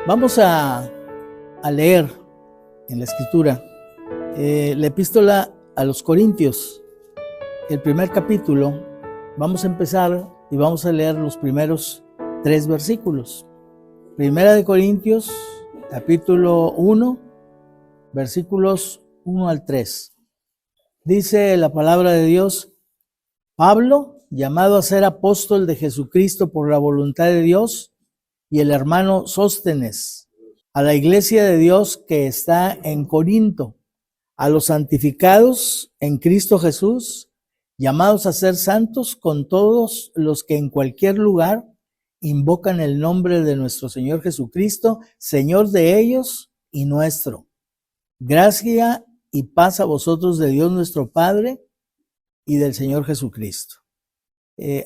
Vamos a leer en la Escritura la epístola a los Corintios, el primer capítulo. Vamos a empezar y vamos a leer los primeros 3 versículos. Primera de Corintios, capítulo 1, versículos 1 al 3. Dice la palabra de Dios: Pablo, llamado a ser apóstol de Jesucristo por la voluntad de Dios, y el hermano Sóstenes, a la iglesia de Dios que está en Corinto, a los santificados en Cristo Jesús, llamados a ser santos con todos los que en cualquier lugar invocan el nombre de nuestro Señor Jesucristo, Señor de ellos y nuestro. Gracia y paz a vosotros de Dios nuestro Padre y del Señor Jesucristo.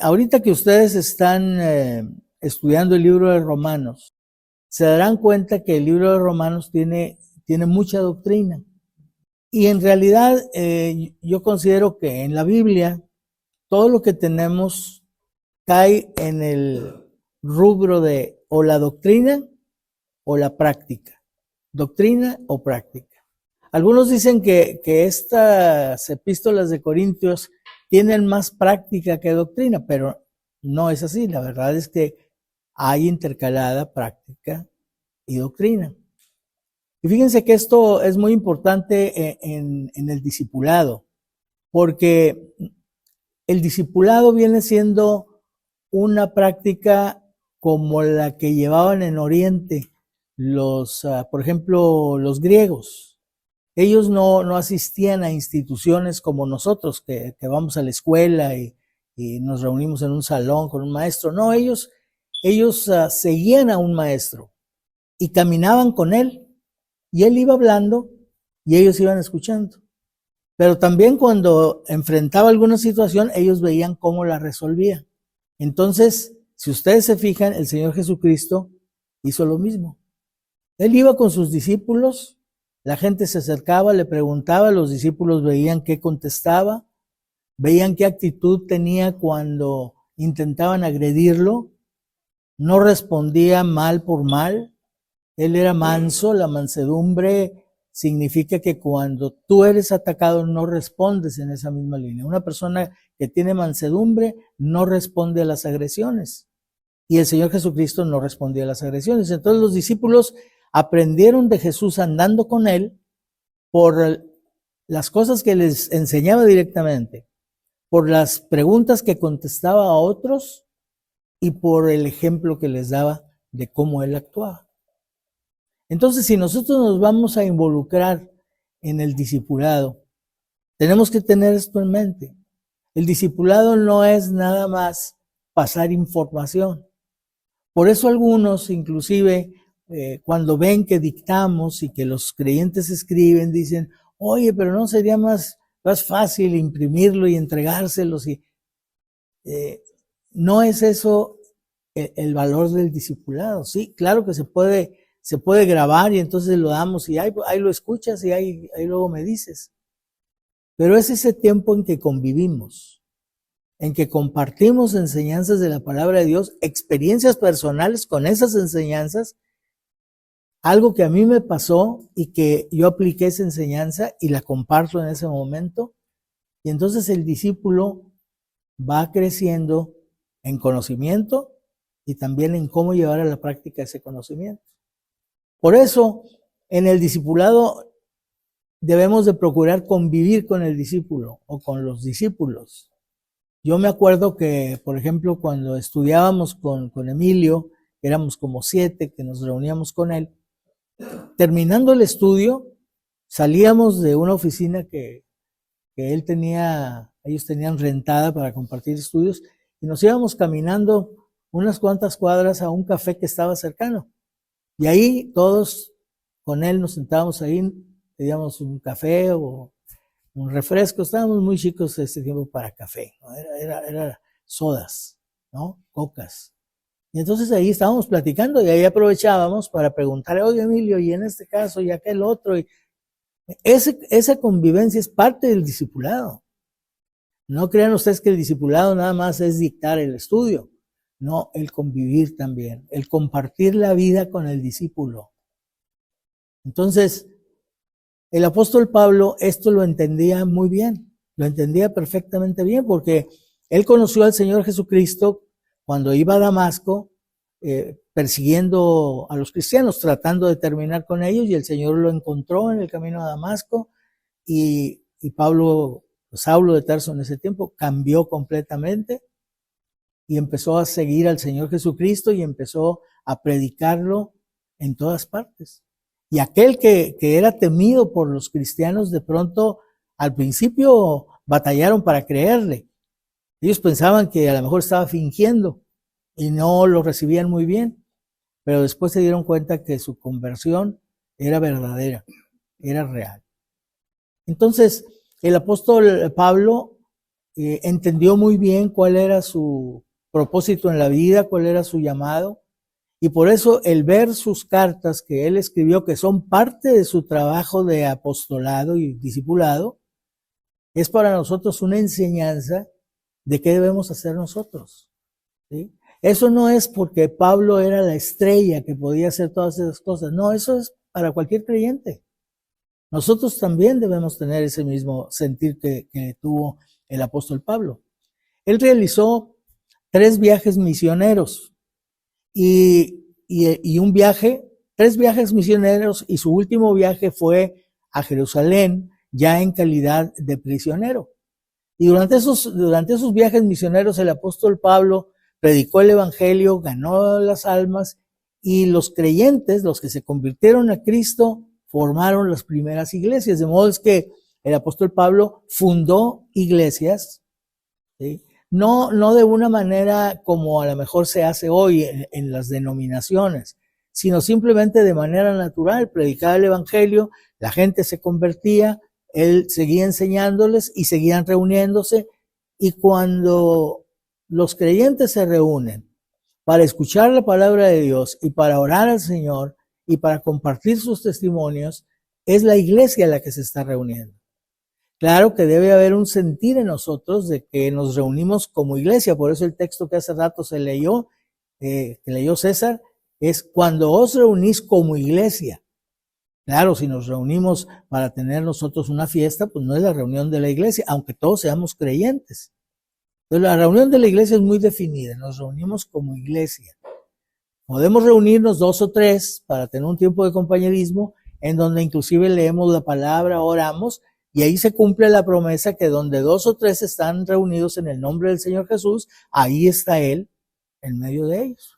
Ahorita que ustedes están estudiando el libro de Romanos, se darán cuenta que el libro de Romanos tiene mucha doctrina. Y en realidad yo considero que en la Biblia todo lo que tenemos cae en el rubro de o la doctrina o la práctica. Doctrina o práctica. Algunos dicen que estas epístolas de Corintios tienen más práctica que doctrina, pero no es así. La verdad es que hay intercalada práctica y doctrina. Y fíjense que esto es muy importante en el discipulado, porque el discipulado viene siendo una práctica como la que llevaban en Oriente por ejemplo, los griegos. Ellos no asistían a instituciones como nosotros, que vamos a la escuela y nos reunimos en un salón con un maestro. No, ellos seguían a un maestro y caminaban con él, y él iba hablando y ellos iban escuchando. Pero también cuando enfrentaba alguna situación, ellos veían cómo la resolvía. Entonces, si ustedes se fijan, el Señor Jesucristo hizo lo mismo. Él iba con sus discípulos, la gente se acercaba, le preguntaba, los discípulos veían qué contestaba, veían qué actitud tenía cuando intentaban agredirlo. No respondía mal por mal. Él era manso. La mansedumbre significa que cuando tú eres atacado no respondes en esa misma línea. Una persona que tiene mansedumbre no responde a las agresiones. Y el Señor Jesucristo no respondía a las agresiones. Entonces los discípulos aprendieron de Jesús andando con él por las cosas que les enseñaba directamente, por las preguntas que contestaba a otros y por el ejemplo que les daba de cómo él actuaba. Entonces, si nosotros nos vamos a involucrar en el discipulado, tenemos que tener esto en mente. El discipulado no es nada más pasar información. Por eso algunos, inclusive, cuando ven que dictamos y que los creyentes escriben, dicen: oye, pero ¿no sería más fácil imprimirlo y entregárselos? No es eso el valor del discipulado. Sí, claro que se puede grabar y entonces lo damos y ahí lo escuchas y ahí luego me dices. Pero es ese tiempo en que convivimos, en que compartimos enseñanzas de la palabra de Dios, experiencias personales con esas enseñanzas, algo que a mí me pasó y que yo apliqué esa enseñanza y la comparto en ese momento. Y entonces el discípulo va creciendo en conocimiento y también en cómo llevar a la práctica ese conocimiento. Por eso, en el discipulado debemos de procurar convivir con el discípulo o con los discípulos. Yo me acuerdo que, por ejemplo, cuando estudiábamos con Emilio, éramos como 7 que nos reuníamos con él. Terminando el estudio, salíamos de una oficina que ellos tenían rentada para compartir estudios, y nos íbamos caminando unas cuantas cuadras a un café que estaba cercano. Y ahí todos con él nos sentábamos ahí, pedíamos un café o un refresco. Estábamos muy chicos este tiempo para café, ¿no? Era sodas, ¿no? Cocas. Y entonces ahí estábamos platicando y ahí aprovechábamos para preguntarle: oye, Emilio, y en este caso y aquel otro. Y esa convivencia es parte del discipulado. No crean ustedes que el discipulado nada más es dictar el estudio. no, el convivir también, el compartir la vida con el discípulo. Entonces, el apóstol Pablo esto lo entendía muy bien, lo entendía perfectamente bien, porque él conoció al Señor Jesucristo cuando iba a Damasco, persiguiendo a los cristianos, tratando de terminar con ellos, y el Señor lo encontró en el camino a Damasco, y Pablo, Saulo de Tarso en ese tiempo, cambió completamente y empezó a seguir al Señor Jesucristo y empezó a predicarlo en todas partes. Y aquel que era temido por los cristianos, de pronto, al principio batallaron para creerle. Ellos pensaban que a lo mejor estaba fingiendo y no lo recibían muy bien, pero después se dieron cuenta que su conversión era verdadera, era real. Entonces, el apóstol Pablo entendió muy bien cuál era su propósito en la vida, cuál era su llamado, y por eso el ver sus cartas que él escribió, que son parte de su trabajo de apostolado y discipulado, es para nosotros una enseñanza de qué debemos hacer nosotros, ¿sí? Eso no es porque Pablo era la estrella que podía hacer todas esas cosas, no, eso es para cualquier creyente. Nosotros también debemos tener ese mismo sentir que tuvo el apóstol Pablo. Él realizó 3 viajes misioneros y 3 viajes misioneros, y su último viaje fue a Jerusalén, ya en calidad de prisionero. Y durante esos viajes misioneros el apóstol Pablo predicó el evangelio, ganó las almas, y los creyentes, los que se convirtieron a Cristo, formaron las primeras iglesias. De modo es que el apóstol Pablo fundó iglesias, ¿sí? No de una manera como a lo mejor se hace hoy en las denominaciones, sino simplemente de manera natural. Predicaba el evangelio, la gente se convertía, él seguía enseñándoles y seguían reuniéndose, y cuando los creyentes se reúnen para escuchar la palabra de Dios y para orar al Señor y para compartir sus testimonios, es la iglesia la que se está reuniendo. Claro que debe haber un sentir en nosotros de que nos reunimos como iglesia. Por eso el texto que hace rato se leyó, que leyó César, es cuando os reunís como iglesia. Claro, si nos reunimos para tener nosotros una fiesta, pues no es la reunión de la iglesia, aunque todos seamos creyentes. Entonces la reunión de la iglesia es muy definida, nos reunimos como iglesia. Podemos reunirnos 2 o 3 para tener un tiempo de compañerismo, en donde inclusive leemos la palabra, oramos, y ahí se cumple la promesa que donde 2 o 3 están reunidos en el nombre del Señor Jesús, ahí está Él en medio de ellos.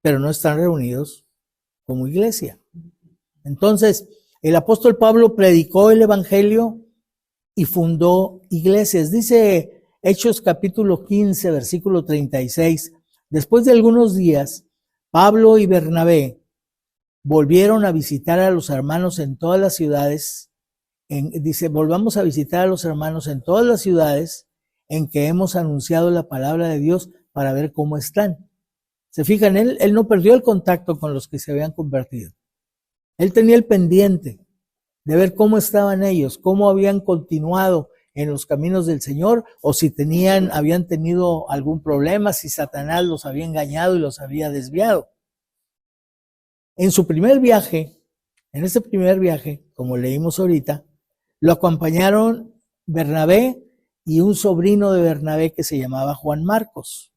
Pero no están reunidos como iglesia. Entonces, el apóstol Pablo predicó el evangelio y fundó iglesias. Dice Hechos capítulo 15, versículo 36, después de algunos días, Pablo y Bernabé volvieron a visitar a los hermanos en todas las ciudades. Dice, volvamos a visitar a los hermanos en todas las ciudades en que hemos anunciado la palabra de Dios para ver cómo están. Se fijan, él no perdió el contacto con los que se habían convertido. Él tenía el pendiente de ver cómo estaban ellos, cómo habían continuado en los caminos del Señor, o si habían tenido algún problema, si Satanás los había engañado y los había desviado. En ese primer viaje, como leímos ahorita, lo acompañaron Bernabé y un sobrino de Bernabé que se llamaba Juan Marcos.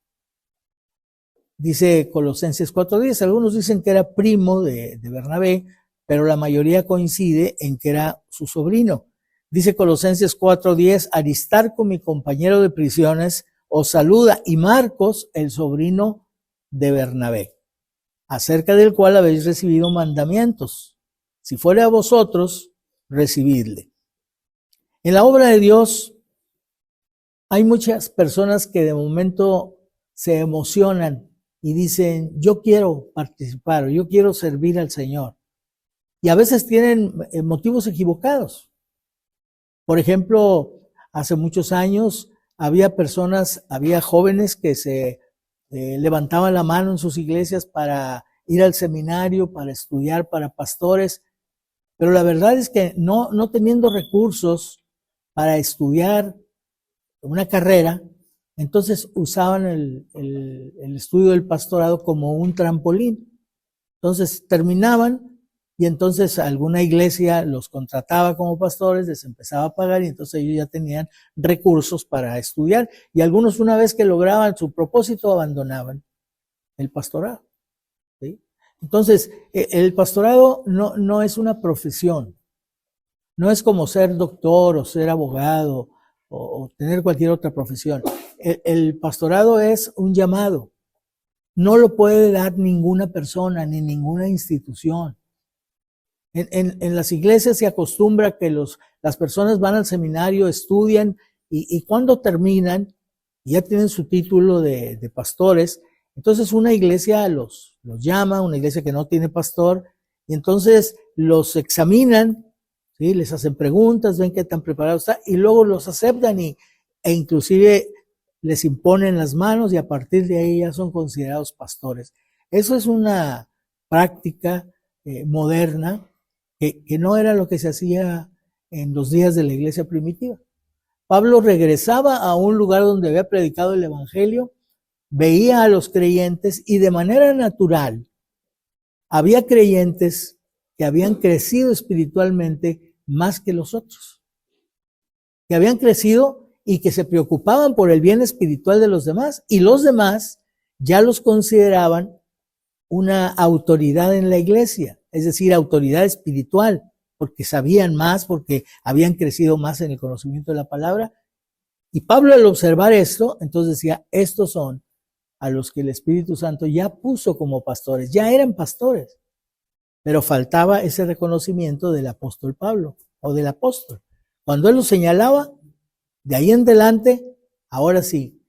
Dice Colosenses 4:10, algunos dicen que era primo de Bernabé, pero la mayoría coincide en que era su sobrino. Dice Colosenses 4:10, Aristarco, mi compañero de prisiones, os saluda, y Marcos, el sobrino de Bernabé, acerca del cual habéis recibido mandamientos. Si fuere a vosotros, recibidle. En la obra de Dios hay muchas personas que de momento se emocionan y dicen, yo quiero participar, yo quiero servir al Señor. Y a veces tienen motivos equivocados. Por ejemplo, hace muchos años había jóvenes que se levantaban la mano en sus iglesias para ir al seminario, para estudiar, para pastores, pero la verdad es que no teniendo recursos para estudiar una carrera, Entonces usaban el estudio del pastorado como un trampolín. Entonces terminaban y entonces alguna iglesia los contrataba como pastores, les empezaba a pagar y entonces ellos ya tenían recursos para estudiar. Y algunos, una vez que lograban su propósito, abandonaban el pastorado. ¿Sí? Entonces, el pastorado no es una profesión. No es como ser doctor o ser abogado o tener cualquier otra profesión. El pastorado es un llamado. No lo puede dar ninguna persona ni ninguna institución. En las iglesias se acostumbra que las personas van al seminario, estudian y cuando terminan, ya tienen su título de pastores. Entonces una iglesia los llama, una iglesia que no tiene pastor, y entonces los examinan, ¿sí? Les hacen preguntas, ven qué tan preparados están, y luego los aceptan e inclusive les imponen las manos y a partir de ahí ya son considerados pastores. Eso es una práctica moderna que no era lo que se hacía en los días de la iglesia primitiva. Pablo regresaba a un lugar donde había predicado el evangelio, veía a los creyentes y de manera natural había creyentes que habían crecido espiritualmente más que los otros, que habían crecido y que se preocupaban por el bien espiritual de los demás, y los demás ya los consideraban una autoridad en la iglesia, es decir, autoridad espiritual, porque sabían más, porque habían crecido más en el conocimiento de la palabra. Y Pablo, al observar esto, entonces decía, estos son a los que el Espíritu Santo ya puso como pastores, ya eran pastores, pero faltaba ese reconocimiento del apóstol Pablo o del apóstol. Cuando él lo señalaba, de ahí en adelante, ahora sí,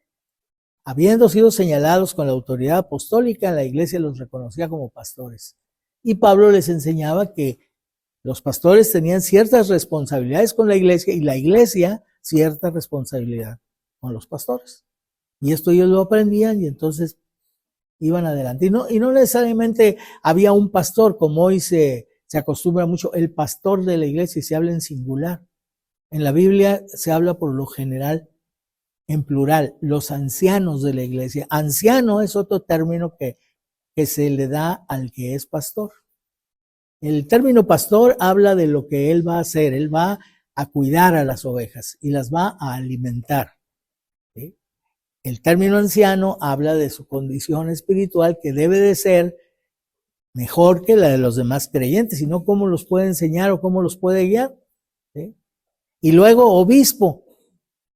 habiendo sido señalados con la autoridad apostólica, la iglesia los reconocía como pastores. Y Pablo les enseñaba que los pastores tenían ciertas responsabilidades con la iglesia y la iglesia cierta responsabilidad con los pastores. Y esto ellos lo aprendían y entonces iban adelante. Y no necesariamente había un pastor, como hoy se acostumbra mucho, el pastor de la iglesia, y se habla en singular. En la Biblia se habla por lo general en plural, los ancianos de la iglesia. Anciano es otro término que se le da al que es pastor. El término pastor habla de lo que él va a hacer. Él va a cuidar a las ovejas y las va a alimentar. ¿Sí? El término anciano habla de su condición espiritual, que debe de ser mejor que la de los demás creyentes, sino cómo los puede enseñar o cómo los puede guiar. ¿Sí? Y luego obispo.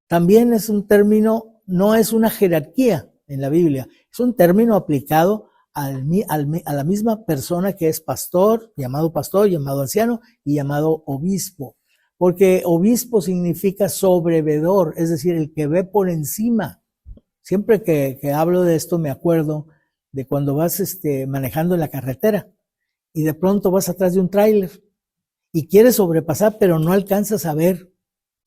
También es un término, no es una jerarquía en la Biblia, es un término aplicado a la misma persona que es pastor, llamado anciano y llamado obispo. Porque obispo significa sobrevedor, es decir, el que ve por encima. Siempre que hablo de esto me acuerdo de cuando vas manejando en la carretera y de pronto vas atrás de un tráiler y quieres sobrepasar, pero no alcanzas a ver,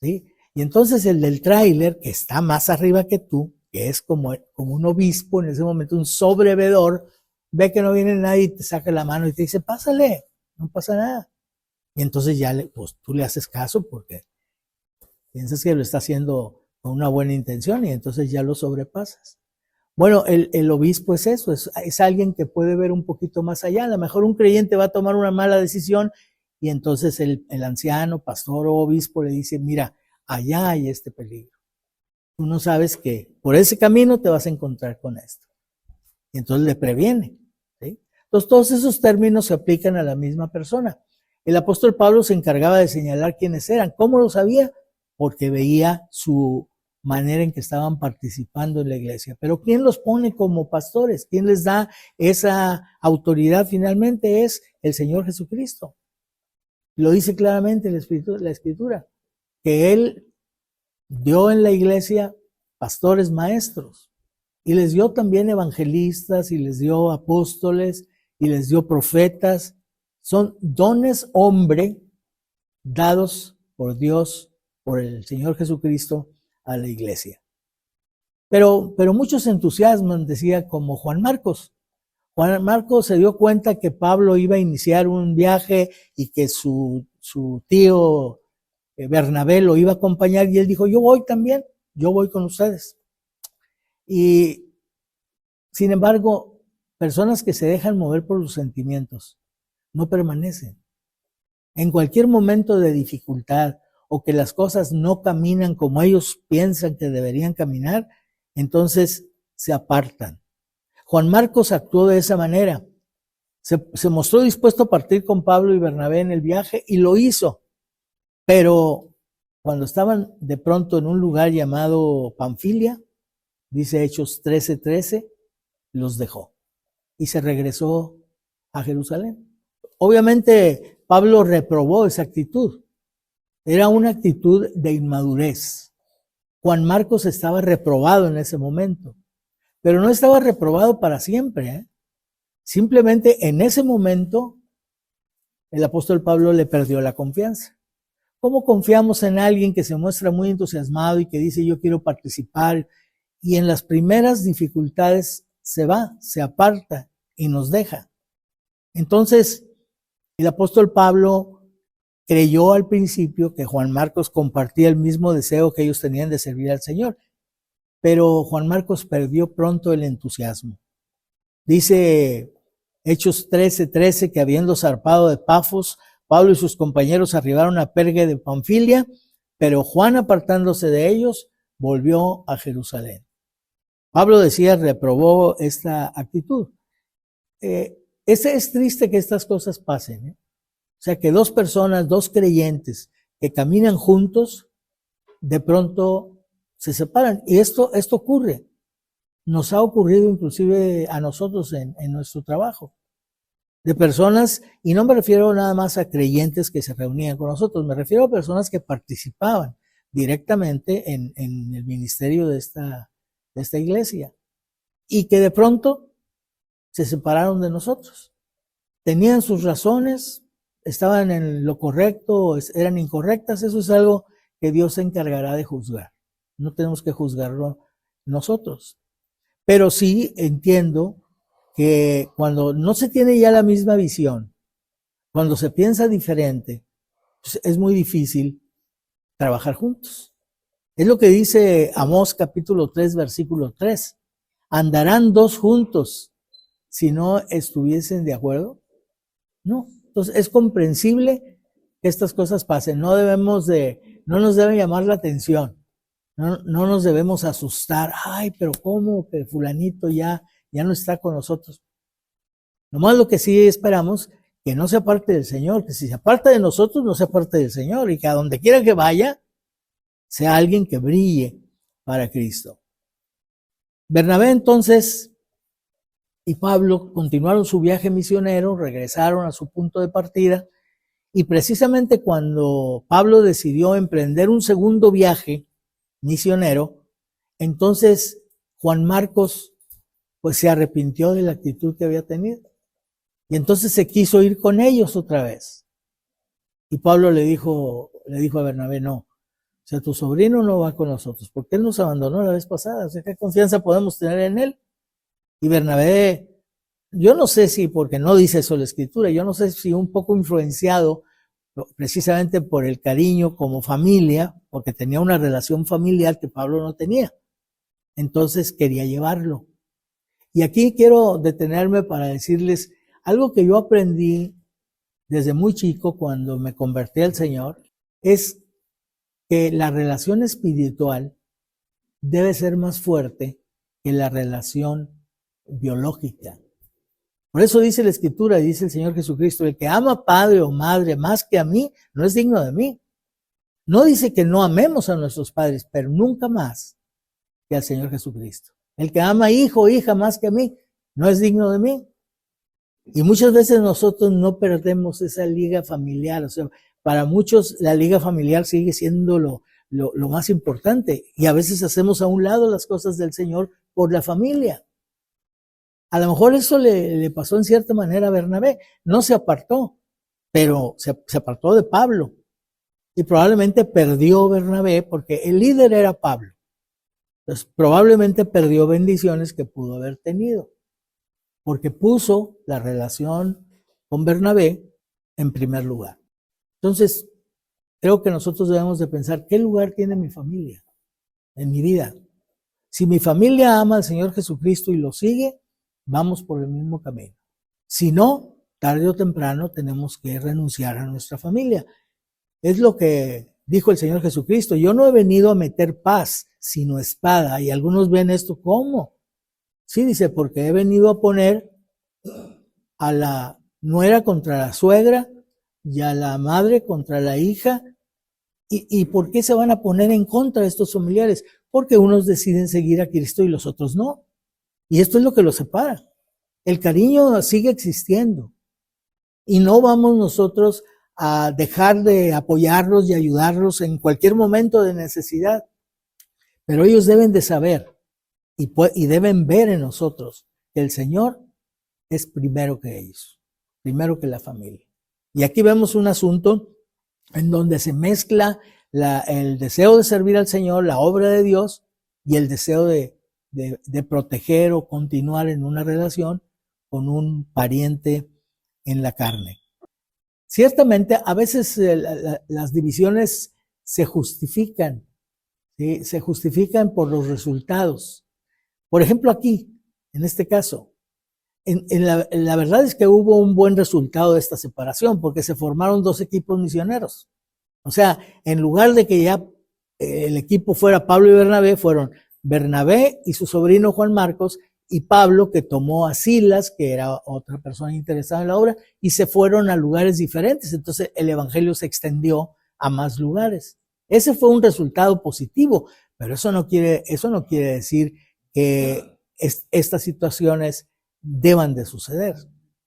¿sí? Y entonces el del tráiler, que está más arriba que tú, que es como un obispo en ese momento, un sobrevedor, ve que no viene nadie y te saca la mano y te dice, pásale, no pasa nada. Y entonces ya pues tú le haces caso porque piensas que lo está haciendo con una buena intención y entonces ya lo sobrepasas. Bueno, el obispo es eso, es alguien que puede ver un poquito más allá. A lo mejor un creyente va a tomar una mala decisión y entonces el anciano, pastor o obispo le dice, mira, allá hay este peligro. Tú no sabes que por ese camino te vas a encontrar con esto. Y entonces le previene. ¿Sí? Entonces todos esos términos se aplican a la misma persona. El apóstol Pablo se encargaba de señalar quiénes eran. ¿Cómo lo sabía? Porque veía su manera en que estaban participando en la iglesia. Pero ¿quién los pone como pastores? ¿Quién les da esa autoridad finalmente? Es el Señor Jesucristo. Lo dice claramente la Escritura, que Él dio en la iglesia pastores maestros y les dio también evangelistas y les dio apóstoles y les dio profetas. Son dones hombre dados por Dios, por el Señor Jesucristo a la iglesia. Pero muchos se entusiasman, decía, como Juan Marcos. Juan Marcos se dio cuenta que Pablo iba a iniciar un viaje y que su tío Bernabé lo iba a acompañar y él dijo, yo voy también, yo voy con ustedes. Y sin embargo, personas que se dejan mover por los sentimientos no permanecen. En cualquier momento de dificultad o que las cosas no caminan como ellos piensan que deberían caminar, entonces se apartan. Juan Marcos actuó de esa manera. Se mostró dispuesto a partir con Pablo y Bernabé en el viaje y lo hizo. Pero cuando estaban de pronto en un lugar llamado Panfilia, dice Hechos 13:13, los dejó y se regresó a Jerusalén. Obviamente Pablo reprobó esa actitud. Era una actitud de inmadurez. Juan Marcos estaba reprobado en ese momento, pero no estaba reprobado para siempre, ¿eh? Simplemente en ese momento el apóstol Pablo le perdió la confianza. ¿Cómo confiamos en alguien que se muestra muy entusiasmado y que dice yo quiero participar y en las primeras dificultades se va, se aparta y nos deja? Entonces, el apóstol Pablo creyó al principio que Juan Marcos compartía el mismo deseo que ellos tenían de servir al Señor, pero Juan Marcos perdió pronto el entusiasmo. Dice Hechos 13:13 que habiendo zarpado de Pafos, Pablo y sus compañeros arribaron a Perge de Panfilia, pero Juan, apartándose de ellos, volvió a Jerusalén. Pablo decía, reprobó esta actitud. Es triste que estas cosas pasen, ¿eh? O sea, que dos personas, dos creyentes que caminan juntos, de pronto se separan. Y esto ocurre. Nos ha ocurrido inclusive a nosotros en nuestro trabajo. De personas, y no me refiero nada más a creyentes que se reunían con nosotros, me refiero a personas que participaban directamente en el ministerio de esta iglesia y que de pronto se separaron de nosotros. Tenían sus razones, estaban en lo correcto, eran incorrectas, eso es algo que Dios se encargará de juzgar. No tenemos que juzgarlo nosotros. Pero sí entiendo que cuando no se tiene ya la misma visión, cuando se piensa diferente, pues es muy difícil trabajar juntos. Es lo que dice Amós capítulo 3, versículo 3. ¿Andarán dos juntos si no estuviesen de acuerdo? No. Entonces es comprensible que estas cosas pasen. No nos debe llamar la atención. No nos debemos asustar. Ay, pero ¿cómo que fulanito ya no está con nosotros? Nomás lo que sí esperamos, que no se aparte del Señor, que si se aparta de nosotros, no se aparte del Señor, y que a donde quiera que vaya, sea alguien que brille para Cristo. Bernabé entonces y Pablo continuaron su viaje misionero, regresaron a su punto de partida, y precisamente cuando Pablo decidió emprender un segundo viaje misionero, entonces Juan Marcos pues se arrepintió de la actitud que había tenido. Y entonces se quiso ir con ellos otra vez. Y Pablo le dijo a Bernabé, no, o sea, tu sobrino no va con nosotros, porque él nos abandonó la vez pasada, o sea, ¿qué confianza podemos tener en él? Y Bernabé, yo no sé si, porque no dice eso la Escritura, yo no sé si un poco influenciado precisamente por el cariño como familia, porque tenía una relación familiar que Pablo no tenía. Entonces quería llevarlo. Y aquí quiero detenerme para decirles algo que yo aprendí desde muy chico cuando me convertí al Señor, es que la relación espiritual debe ser más fuerte que la relación biológica. Por eso dice la Escritura, dice el Señor Jesucristo, el que ama padre o madre más que a mí, no es digno de mí. No dice que no amemos a nuestros padres, pero nunca más que al Señor Jesucristo. El que ama hijo o hija más que a mí, no es digno de mí. Y muchas veces nosotros no perdemos esa liga familiar. O sea, para muchos la liga familiar sigue siendo lo más importante. Y a veces hacemos a un lado las cosas del Señor por la familia. A lo mejor eso le pasó en cierta manera a Bernabé. No se apartó, pero se apartó de Pablo. Y probablemente perdió Bernabé porque el líder era Pablo. Entonces probablemente perdió bendiciones que pudo haber tenido, porque puso la relación con Bernabé en primer lugar. Entonces, creo que nosotros debemos de pensar, ¿qué lugar tiene mi familia en mi vida? Si mi familia ama al Señor Jesucristo y lo sigue, vamos por el mismo camino. Si no, tarde o temprano tenemos que renunciar a nuestra familia. Es lo que dijo el Señor Jesucristo. Yo no he venido a meter paz, sino espada. Y algunos ven esto como. Sí, dice, porque he venido a poner a la nuera contra la suegra y a la madre contra la hija. ¿Y por qué se van a poner en contra de estos familiares? Porque unos deciden seguir a Cristo y los otros no. Y esto es lo que los separa. El cariño sigue existiendo. Y no vamos nosotros a dejar de apoyarlos y ayudarlos en cualquier momento de necesidad. Pero ellos deben de saber y deben ver en nosotros que el Señor es primero que ellos, primero que la familia. Y aquí vemos un asunto en donde se mezcla el deseo de servir al Señor, la obra de Dios, y el deseo de proteger o continuar en una relación con un pariente en la carne. Ciertamente, a veces las divisiones se justifican, ¿sí? Se justifican por los resultados. Por ejemplo, aquí, en este caso, la verdad es que hubo un buen resultado de esta separación, porque se formaron 2 equipos misioneros. O sea, en lugar de que ya el equipo fuera Pablo y Bernabé, fueron Bernabé y su sobrino Juan Marcos, y Pablo, que tomó a Silas, que era otra persona interesada en la obra, y se fueron a lugares diferentes. Entonces el evangelio se extendió a más lugares. Ese fue un resultado positivo, pero eso no quiere decir que estas situaciones deban de suceder.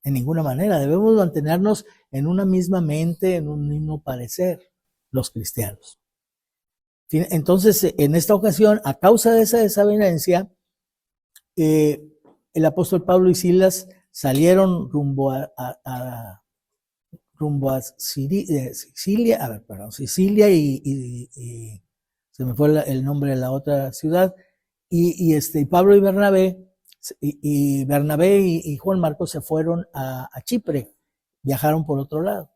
De ninguna manera. Debemos mantenernos en una misma mente, en un mismo parecer, los cristianos. Entonces, en esta ocasión, a causa de esa desavenencia, el apóstol Pablo y Silas salieron rumbo a Sicilia y se me fue el nombre de la otra ciudad, y Pablo y Bernabé y Juan Marcos se fueron a Chipre, viajaron por otro lado.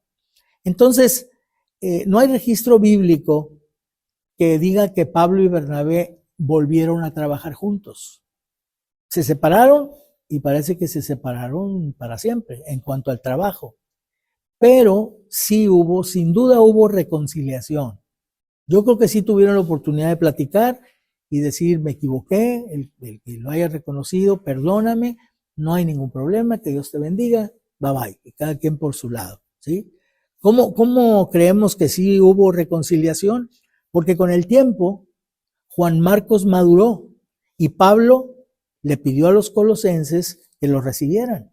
Entonces, no hay registro bíblico que diga que Pablo y Bernabé volvieron a trabajar juntos. Se separaron y parece que se separaron para siempre en cuanto al trabajo. Pero sí sin duda hubo reconciliación. Yo creo que sí tuvieron la oportunidad de platicar y decir, me equivoqué, el que lo haya reconocido, perdóname, no hay ningún problema, que Dios te bendiga, bye bye, y cada quien por su lado, ¿sí? ¿Cómo creemos que sí hubo reconciliación? Porque con el tiempo, Juan Marcos maduró y Pablo le pidió a los colosenses que lo recibieran,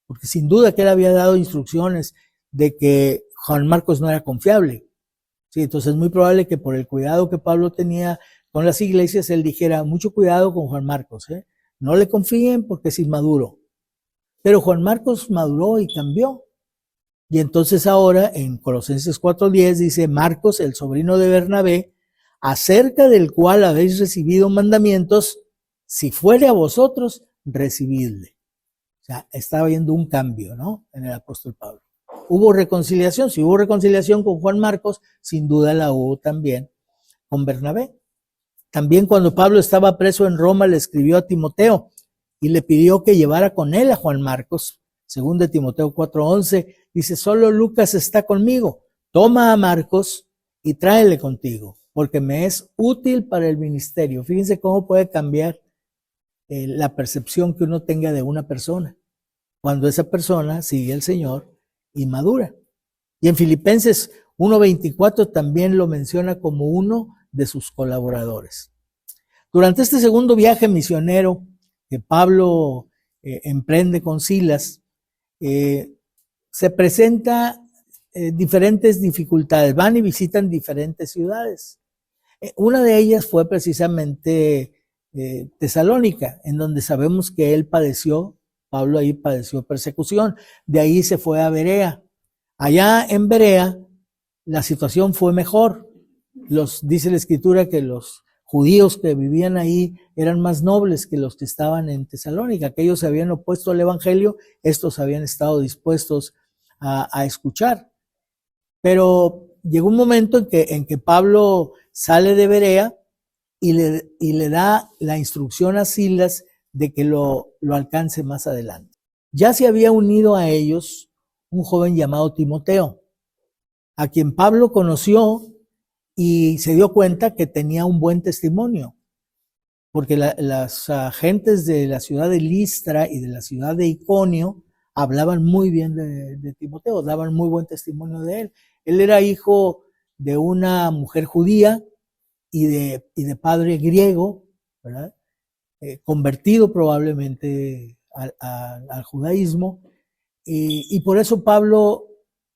porque sin duda que él había dado instrucciones de que Juan Marcos no era confiable. Sí, entonces es muy probable que por el cuidado que Pablo tenía con las iglesias, él dijera, mucho cuidado con Juan Marcos, no le confíen porque es inmaduro. Pero Juan Marcos maduró y cambió. Y entonces ahora en Colosenses 4:10 dice, Marcos, el sobrino de Bernabé, acerca del cual habéis recibido mandamientos, si fuere a vosotros, recibidle. O sea, está habiendo un cambio, ¿no? En el apóstol Pablo. Hubo reconciliación. Si hubo reconciliación con Juan Marcos, sin duda la hubo también con Bernabé. También cuando Pablo estaba preso en Roma, le escribió a Timoteo y le pidió que llevara con él a Juan Marcos. Según de Timoteo 4:11, dice, solo Lucas está conmigo. Toma a Marcos y tráele contigo, porque me es útil para el ministerio. Fíjense cómo puede cambiar la percepción que uno tenga de una persona cuando esa persona sigue al Señor y madura. Y en Filipenses 1:24 también lo menciona como uno de sus colaboradores. Durante este segundo viaje misionero que Pablo emprende con Silas, se presenta diferentes dificultades. Van y visitan diferentes ciudades. Una de ellas fue precisamente Tesalónica, en donde sabemos que Pablo ahí padeció persecución. De ahí se fue a Berea. Allá en Berea la situación fue mejor. Dice la Escritura que los judíos que vivían ahí eran más nobles que los que estaban en Tesalónica, que ellos se habían opuesto al evangelio, estos habían estado dispuestos a escuchar. Pero llegó un momento en que Pablo sale de Berea y le da la instrucción a Silas de que lo alcance más adelante. Ya se había unido a ellos un joven llamado Timoteo, a quien Pablo conoció y se dio cuenta que tenía un buen testimonio, porque las gentes de la ciudad de Listra y de la ciudad de Iconio hablaban muy bien de Timoteo, daban muy buen testimonio de él. Él era hijo de una mujer judía y de padre griego, ¿verdad? Convertido probablemente al judaísmo, y por eso Pablo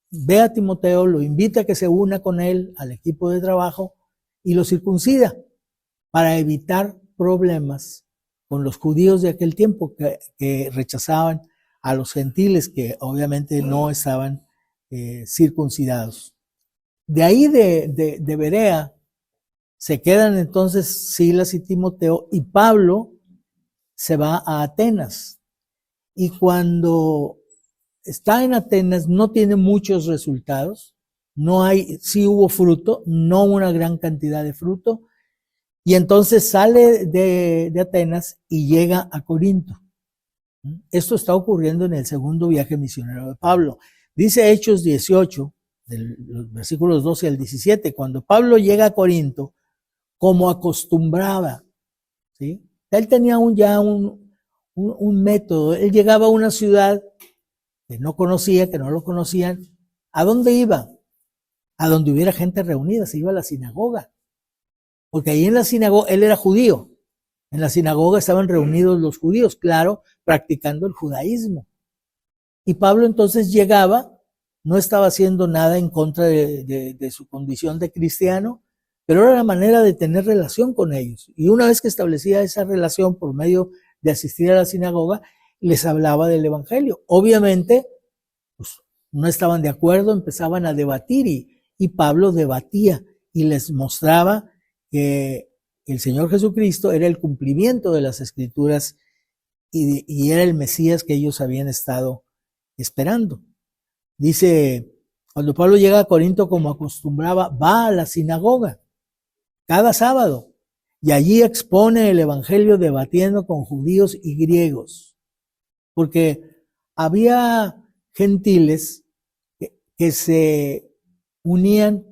ve a Timoteo, lo invita a que se una con él al equipo de trabajo y lo circuncida para evitar problemas con los judíos de aquel tiempo que rechazaban a los gentiles que obviamente no estaban circuncidados. De ahí de Berea se quedan entonces Silas y Timoteo, y Pablo se va a Atenas. Y cuando está en Atenas no tiene muchos resultados, sí hubo fruto, no una gran cantidad de fruto, y entonces sale de Atenas y llega a Corinto. Esto está ocurriendo en el segundo viaje misionero de Pablo. Dice Hechos 18, de los versículos 12 al 17, cuando Pablo llega a Corinto, como acostumbraba, ¿sí? Él tenía ya un método. Él llegaba a una ciudad que no conocía, que no lo conocían. ¿A dónde iba? A donde hubiera gente reunida, se iba a la sinagoga. Porque ahí en la sinagoga, él era judío. En la sinagoga estaban reunidos los judíos, claro, practicando el judaísmo. Y Pablo entonces llegaba, no estaba haciendo nada en contra de su condición de cristiano, pero era la manera de tener relación con ellos. Y una vez que establecía esa relación por medio de asistir a la sinagoga, les hablaba del evangelio. Obviamente, pues, no estaban de acuerdo, empezaban a debatir y Pablo debatía y les mostraba que el Señor Jesucristo era el cumplimiento de las Escrituras y era el Mesías que ellos habían estado esperando. Dice, cuando Pablo llega a Corinto, como acostumbraba, va a la sinagoga cada sábado y allí expone el evangelio debatiendo con judíos y griegos, porque había gentiles que se unían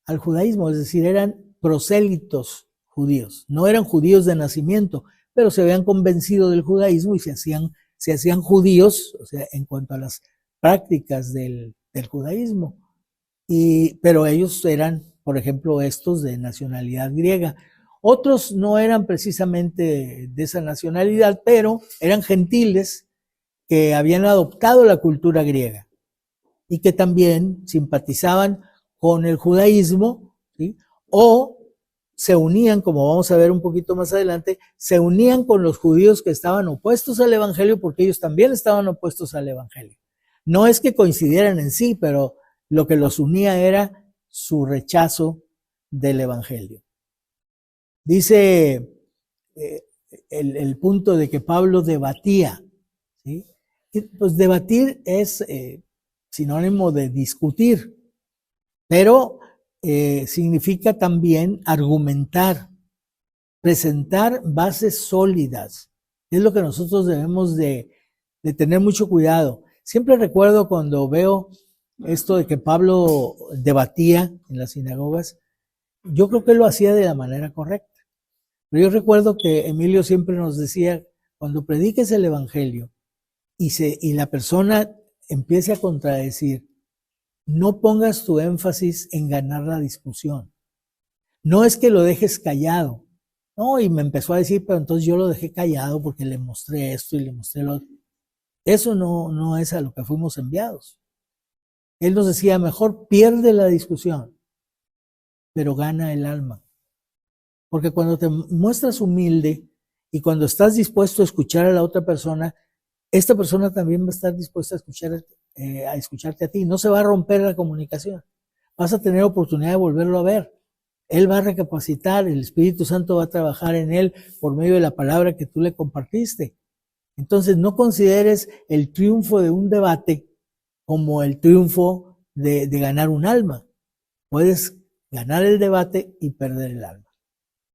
al judaísmo, es decir, eran prosélitos judíos, no eran judíos de nacimiento, pero se habían convencido del judaísmo y se hacían judíos, o sea, en cuanto a las prácticas del judaísmo. Pero ellos eran, por ejemplo, estos de nacionalidad griega. Otros no eran precisamente de esa nacionalidad, pero eran gentiles que habían adoptado la cultura griega y que también simpatizaban con el judaísmo, ¿sí? O se unían, como vamos a ver un poquito más adelante, se unían con los judíos que estaban opuestos al evangelio porque ellos también estaban opuestos al evangelio. No es que coincidieran en sí, pero lo que los unía era su rechazo del evangelio. Dice el punto de que Pablo debatía, ¿sí? Pues debatir es sinónimo de discutir, pero significa también argumentar, presentar bases sólidas. Es lo que nosotros debemos de tener mucho cuidado. Siempre recuerdo cuando veo esto de que Pablo debatía en las sinagogas, yo creo que lo hacía de la manera correcta. Pero yo recuerdo que Emilio siempre nos decía, cuando prediques el evangelio y la persona empiece a contradecir, no pongas tu énfasis en ganar la discusión. No es que lo dejes callado. No, y me empezó a decir, pero entonces yo lo dejé callado porque le mostré esto y le mostré lo otro. Eso no es a lo que fuimos enviados. Él nos decía, mejor pierde la discusión, pero gana el alma. Porque cuando te muestras humilde y cuando estás dispuesto a escuchar a la otra persona, esta persona también va a estar dispuesta a escucharte a ti. No se va a romper la comunicación. Vas a tener oportunidad de volverlo a ver. Él va a recapacitar, el Espíritu Santo va a trabajar en él por medio de la palabra que tú le compartiste. Entonces no consideres el triunfo de un debate como el triunfo de ganar un alma. Puedes ganar el debate y perder el alma.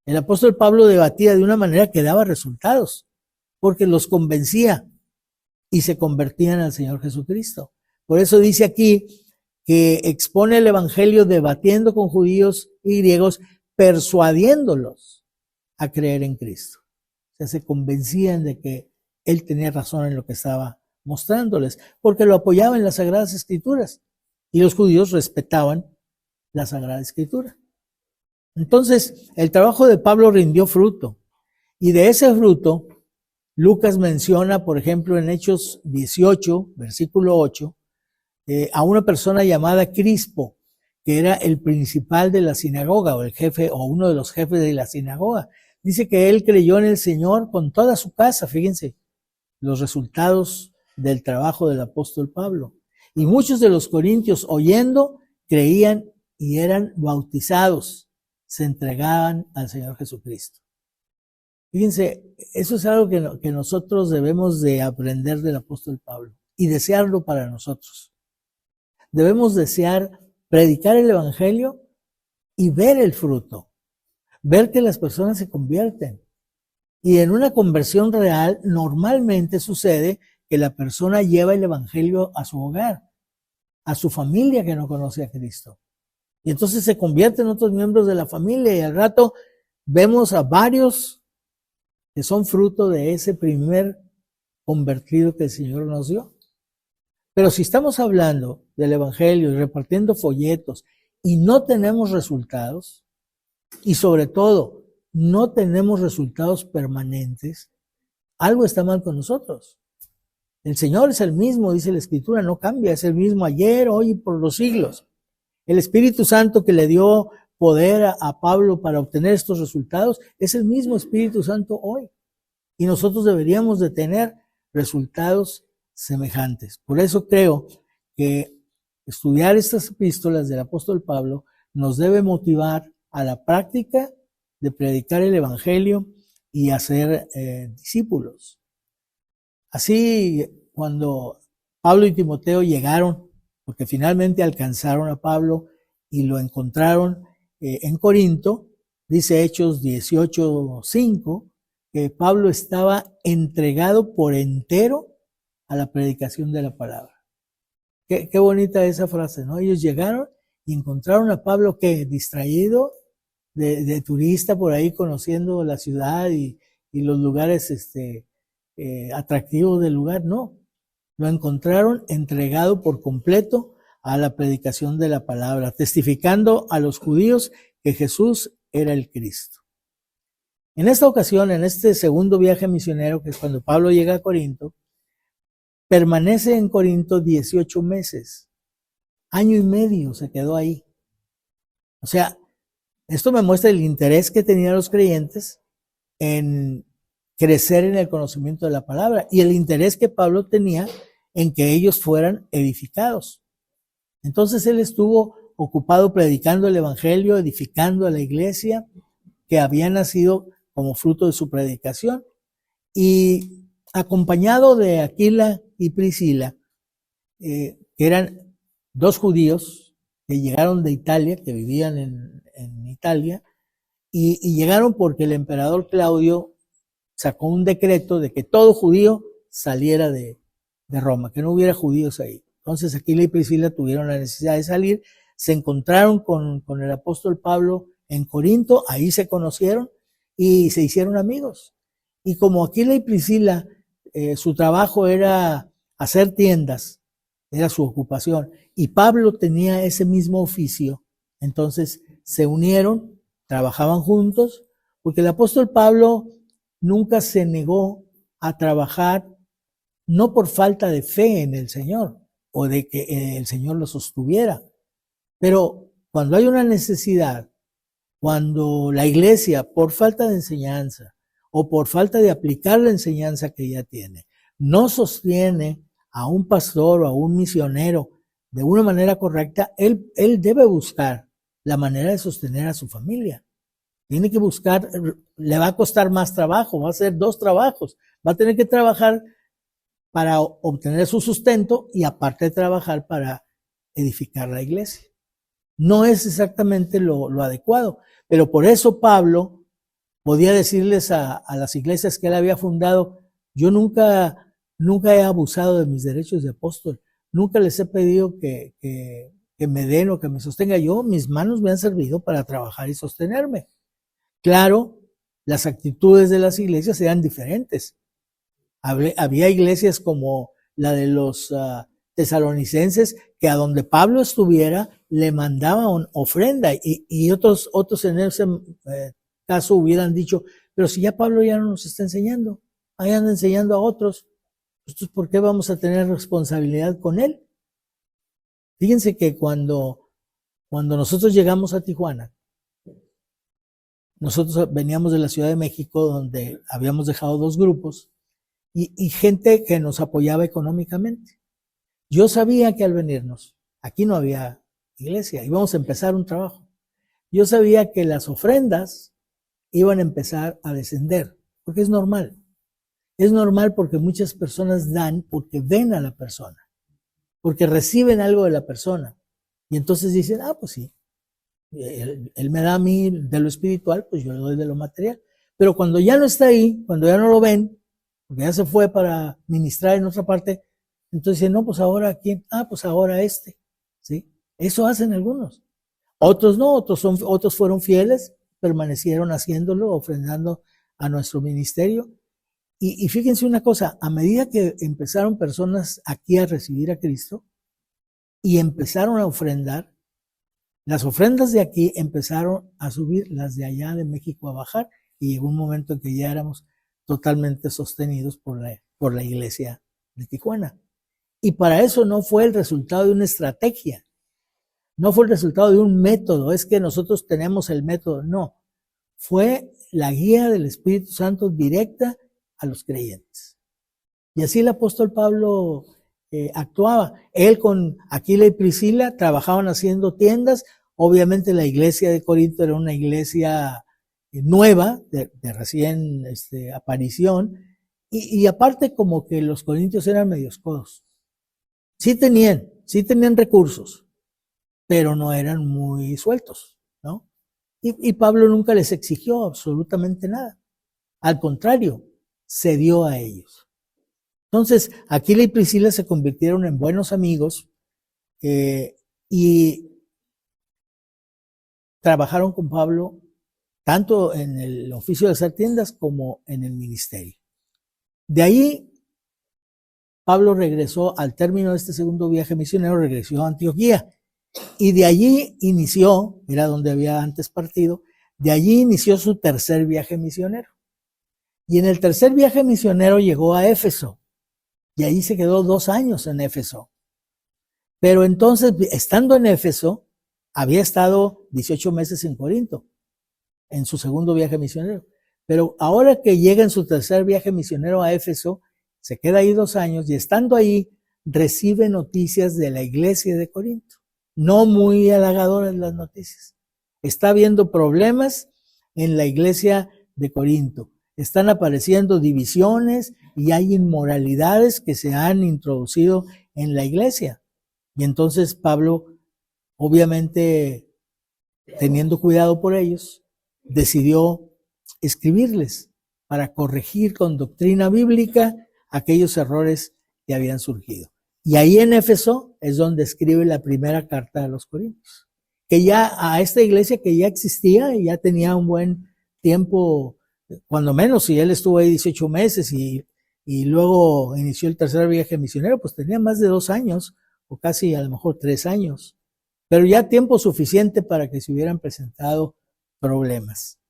El apóstol Pablo debatía de una manera que daba resultados, porque los convencía y se convertían al Señor Jesucristo. Por eso dice aquí que expone el evangelio debatiendo con judíos y griegos, persuadiéndolos a creer en Cristo. O sea, se convencían de que él tenía razón en lo que estaba mostrándoles, porque lo apoyaba en las Sagradas Escrituras y los judíos respetaban la Sagrada Escritura. Entonces, el trabajo de Pablo rindió fruto, y de ese fruto Lucas menciona, por ejemplo, en Hechos 18, versículo 8, a una persona llamada Crispo, que era el principal de la sinagoga, o el jefe, o uno de los jefes de la sinagoga. Dice que él creyó en el Señor con toda su casa. Fíjense los resultados del trabajo del apóstol Pablo. Y muchos de los corintios, oyendo, creían y eran bautizados, se entregaban al Señor Jesucristo. Fíjense, eso es algo que nosotros debemos de aprender del apóstol Pablo y desearlo para nosotros. Debemos desear predicar el evangelio y ver el fruto, ver que las personas se convierten. Y en una conversión real, normalmente sucede que la persona lleva el evangelio a su hogar, a su familia que no conoce a Cristo. Y entonces se convierten en otros miembros de la familia, y al rato vemos a varios que son fruto de ese primer convertido que el Señor nos dio. Pero si estamos hablando del evangelio y repartiendo folletos y no tenemos resultados, y sobre todo no tenemos resultados permanentes, algo está mal con nosotros. El Señor es el mismo, dice la Escritura, no cambia, es el mismo ayer, hoy y por los siglos. El Espíritu Santo que le dio poder a Pablo para obtener estos resultados es el mismo Espíritu Santo hoy. Y nosotros deberíamos de tener resultados semejantes. Por eso creo que estudiar estas epístolas del apóstol Pablo nos debe motivar a la práctica de predicar el evangelio y hacer discípulos. Así, cuando Pablo y Timoteo llegaron, porque finalmente alcanzaron a Pablo y lo encontraron en Corinto, dice Hechos 18:5, que Pablo estaba entregado por entero a la predicación de la palabra. Qué bonita esa frase, ¿no? Ellos llegaron y encontraron a Pablo que distraído de turista por ahí conociendo la ciudad y los lugares atractivos del lugar. No, lo encontraron entregado por completo a la predicación de la palabra, testificando a los judíos que Jesús era el Cristo. En esta ocasión, en este segundo viaje misionero, que es cuando Pablo llega a Corinto, permanece en Corinto 18 meses, año y medio se quedó ahí. O sea, esto me muestra el interés que tenían los creyentes en crecer en el conocimiento de la palabra y el interés que Pablo tenía en que ellos fueran edificados. Entonces él estuvo ocupado predicando el evangelio, edificando a la iglesia que había nacido como fruto de su predicación, y acompañado de Aquila y Priscila, que eran dos judíos que llegaron de Italia, que vivían en Italia, y llegaron porque el emperador Claudio sacó un decreto de que todo judío saliera de Roma, que no hubiera judíos ahí. Entonces Aquila y Priscila tuvieron la necesidad de salir, se encontraron con el apóstol Pablo en Corinto, ahí se conocieron y se hicieron amigos. Y como Aquila y Priscila, su trabajo era hacer tiendas, era su ocupación, y Pablo tenía ese mismo oficio, entonces se unieron, trabajaban juntos, porque el apóstol Pablo nunca se negó a trabajar, no por falta de fe en el Señor, o de que el Señor lo sostuviera, pero cuando hay una necesidad, cuando la iglesia, por falta de enseñanza o por falta de aplicar la enseñanza que ella tiene, no sostiene a un pastor o a un misionero de una manera correcta, él debe buscar la manera de sostener a su familia. Tiene que buscar, le va a costar más trabajo, va a hacer 2 trabajos, va a tener que trabajar para obtener su sustento y aparte de trabajar para edificar la iglesia. No es exactamente lo adecuado, pero por eso Pablo podía decirles a las iglesias que él había fundado, yo nunca he abusado de mis derechos de apóstol, nunca les he pedido que me den o que me sostenga. Mis manos me han servido para trabajar y sostenerme. Claro, las actitudes de las iglesias eran diferentes. Había iglesias como la de los tesalonicenses, que a donde Pablo estuviera le mandaban ofrenda, y otros en ese caso hubieran dicho, pero si ya Pablo ya no nos está enseñando, ahí anda enseñando a otros, entonces ¿por qué vamos a tener responsabilidad con él? Fíjense que cuando nosotros llegamos a Tijuana, nosotros veníamos de la Ciudad de México, donde habíamos dejado 2 grupos, y gente que nos apoyaba económicamente. Yo sabía que al venirnos, aquí no había iglesia, íbamos a empezar un trabajo. Yo sabía que las ofrendas iban a empezar a descender, porque es normal. Es normal porque muchas personas dan porque ven a la persona, porque reciben algo de la persona. Y entonces dicen, pues sí, él me da a mí de lo espiritual, pues yo le doy de lo material. Pero cuando ya no está ahí, cuando ya no lo ven, porque ya se fue para ministrar en otra parte, entonces dicen, no, pues ahora ¿quién? Pues ahora este, ¿sí? Eso hacen algunos. Otros no, otros fueron fieles, permanecieron haciéndolo, ofrendando a nuestro ministerio. Y fíjense una cosa, a medida que empezaron personas aquí a recibir a Cristo y empezaron a ofrendar, las ofrendas de aquí empezaron a subir, las de allá de México a bajar, y llegó un momento en que ya éramos totalmente sostenidos por la iglesia de Tijuana. Y para eso no fue el resultado de una estrategia, no fue el resultado de un método, es que nosotros tenemos el método, no. Fue la guía del Espíritu Santo directa a los creyentes. Y así el apóstol Pablo actuaba. Él con Aquila y Priscila trabajaban haciendo tiendas. Obviamente la iglesia de Corinto era una iglesia nueva, de recién aparición, y aparte como que los corintios eran medios codos. Sí tenían recursos, pero no eran muy sueltos, ¿no? Y Pablo nunca les exigió absolutamente nada. Al contrario, cedió a ellos. Entonces, Aquila y Priscila se convirtieron en buenos amigos y trabajaron con Pablo tanto en el oficio de hacer tiendas como en el ministerio. De ahí, Pablo regresó al término de este segundo viaje misionero, regresó a Antioquía, y de allí inició, era donde había antes partido, de allí inició su tercer viaje misionero. Y en el tercer viaje misionero llegó a Éfeso, y allí se quedó 2 años en Éfeso. Pero entonces, estando en Éfeso, había estado 18 meses en Corinto, en su segundo viaje misionero. Pero ahora que llega en su tercer viaje misionero a Éfeso, se queda ahí 2 años, y estando ahí, recibe noticias de la iglesia de Corinto. No muy halagadoras las noticias. Está habiendo problemas en la iglesia de Corinto. Están apareciendo divisiones y hay inmoralidades que se han introducido en la iglesia. Y entonces Pablo, obviamente teniendo cuidado por ellos, decidió escribirles para corregir con doctrina bíblica aquellos errores que habían surgido. Y ahí en Éfeso es donde escribe la primera carta a los Corintios, que ya a esta iglesia que ya existía y ya tenía un buen tiempo, cuando menos, si él estuvo ahí 18 meses y luego inició el tercer viaje misionero, pues tenía más de 2 años, o casi a lo mejor 3 años, pero ya tiempo suficiente para que se hubieran presentado problemas.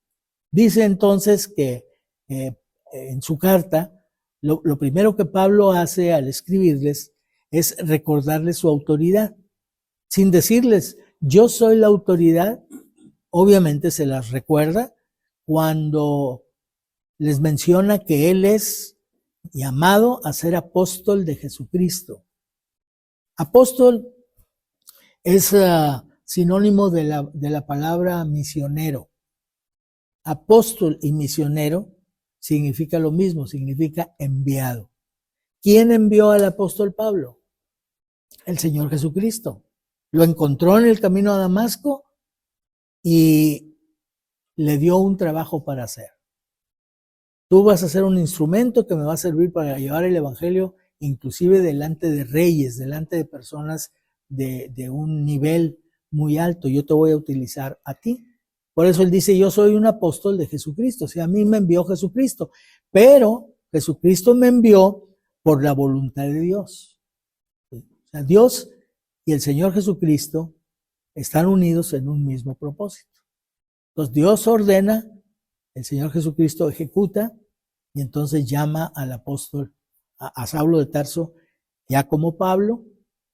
Dice entonces que en su carta, lo primero que Pablo hace al escribirles es recordarles su autoridad, sin decirles, yo soy la autoridad. Obviamente se las recuerda cuando les menciona que él es llamado a ser apóstol de Jesucristo. Apóstol es sinónimo de la palabra misionero. Apóstol y misionero significa lo mismo, significa enviado. ¿Quién envió al apóstol Pablo? El Señor Jesucristo. Lo encontró en el camino a Damasco y le dio un trabajo para hacer. Tú vas a ser un instrumento que me va a servir para llevar el evangelio, inclusive delante de reyes, delante de personas de un nivel muy alto. Yo te voy a utilizar a ti. Por eso él dice, yo soy un apóstol de Jesucristo. O sea, a mí me envió Jesucristo, pero Jesucristo me envió por la voluntad de Dios. O sea, Dios y el Señor Jesucristo están unidos en un mismo propósito. Entonces Dios ordena, el Señor Jesucristo ejecuta, y entonces llama al apóstol, a Saulo de Tarso, ya como Pablo,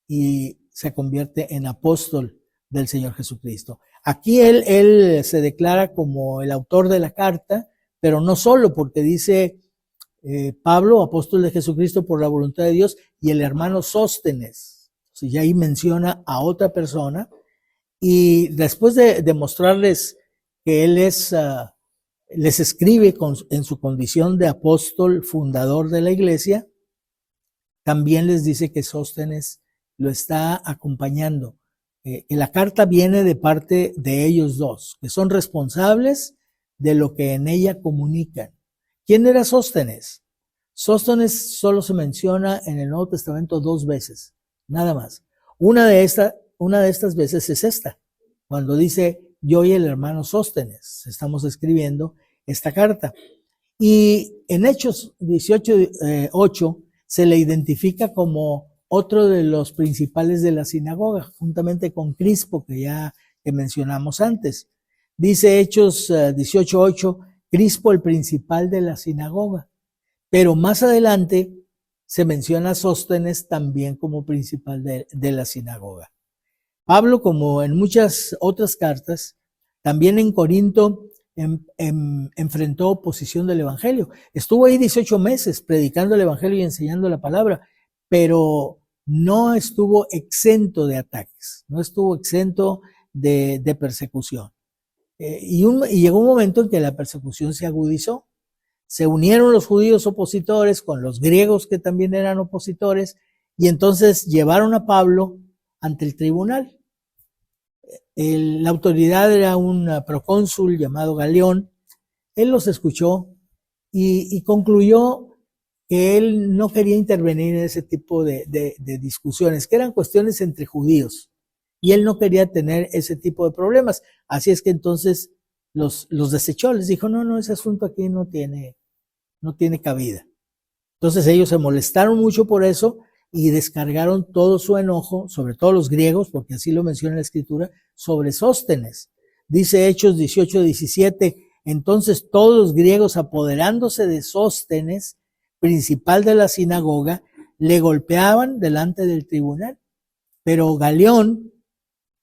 y se convierte en apóstol del Señor Jesucristo. Aquí él se declara como el autor de la carta, pero no solo, porque dice Pablo, apóstol de Jesucristo por la voluntad de Dios, y el hermano Sóstenes. Entonces ya ahí menciona a otra persona, y después de mostrarles que él les escribe en su condición de apóstol fundador de la iglesia, también les dice que Sóstenes lo está acompañando. Que la carta viene de parte de ellos dos, que son responsables de lo que en ella comunican. ¿Quién era Sóstenes? Sóstenes solo se menciona en el Nuevo Testamento 2 veces, nada más. Una de estas veces es esta, cuando dice yo y el hermano Sóstenes estamos escribiendo esta carta. Y en Hechos 18:8 se le identifica como otro de los principales de la sinagoga, juntamente con Crispo, que mencionamos antes. Dice Hechos 18:8, Crispo el principal de la sinagoga. Pero más adelante se menciona a Sóstenes también como principal de la sinagoga. Pablo, como en muchas otras cartas, también en Corinto enfrentó oposición del evangelio. Estuvo ahí 18 meses predicando el evangelio y enseñando la palabra, pero no estuvo exento de ataques, no estuvo exento de persecución. Y llegó un momento en que la persecución se agudizó. Se unieron los judíos opositores con los griegos que también eran opositores, y entonces llevaron a Pablo ante el tribunal. La autoridad era un procónsul llamado Galión. Él los escuchó y concluyó que él no quería intervenir en ese tipo de discusiones, que eran cuestiones entre judíos, y él no quería tener ese tipo de problemas. Así es que entonces los desechó, les dijo, no, ese asunto aquí no tiene cabida. Entonces ellos se molestaron mucho por eso y descargaron todo su enojo, sobre todo los griegos, porque así lo menciona la Escritura, sobre Sóstenes. Dice Hechos 18:17, entonces todos los griegos, apoderándose de Sóstenes, principal de la sinagoga, le golpeaban delante del tribunal. Pero Galión,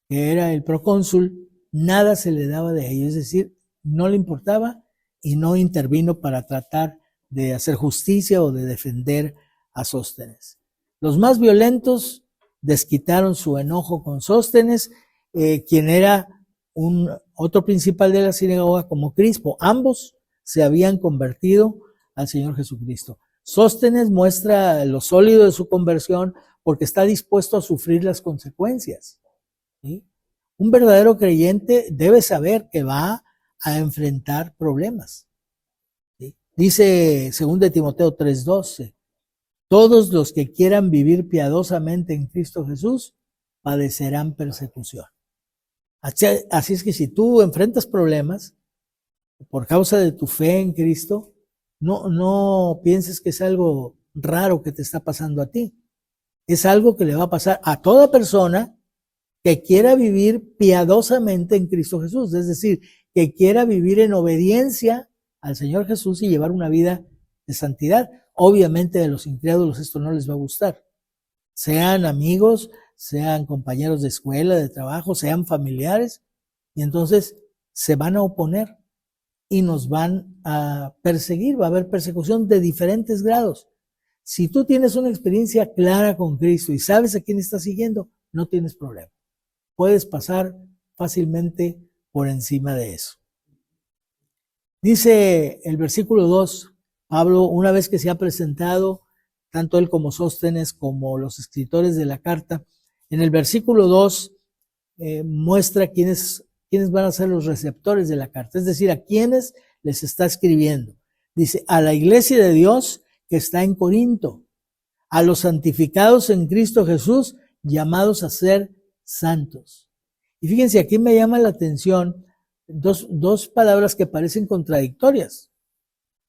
que era el procónsul, nada se le daba de ello, es decir, no le importaba y no intervino para tratar de hacer justicia o de defender a Sóstenes. Los más violentos desquitaron su enojo con Sóstenes, quien era otro principal de la sinagoga como Crispo. Ambos se habían convertido al Señor Jesucristo. Sóstenes muestra lo sólido de su conversión porque está dispuesto a sufrir las consecuencias, ¿sí? Un verdadero creyente debe saber que va a enfrentar problemas, ¿sí? Dice 2 Timoteo 3:12, todos los que quieran vivir piadosamente en Cristo Jesús padecerán persecución. Así es que si tú enfrentas problemas por causa de tu fe en Cristo, no pienses que es algo raro que te está pasando a ti. Es algo que le va a pasar a toda persona que quiera vivir piadosamente en Cristo Jesús, es decir, que quiera vivir en obediencia al Señor Jesús y llevar una vida de santidad. Obviamente a los incrédulos esto no les va a gustar. Sean amigos, sean compañeros de escuela, de trabajo, sean familiares, y entonces se van a oponer y nos van a perseguir, va a haber persecución de diferentes grados. Si tú tienes una experiencia clara con Cristo y sabes a quién estás siguiendo, no tienes problema. Puedes pasar fácilmente por encima de eso. Dice el versículo 2, Pablo, una vez que se ha presentado, tanto él como Sóstenes, como los escritores de la carta, en el versículo 2 muestra quiénes van a ser los receptores de la carta, es decir, a quiénes les está escribiendo. Dice, a la iglesia de Dios que está en Corinto, a los santificados en Cristo Jesús, llamados a ser santos. Y fíjense, aquí me llama la atención dos palabras que parecen contradictorias,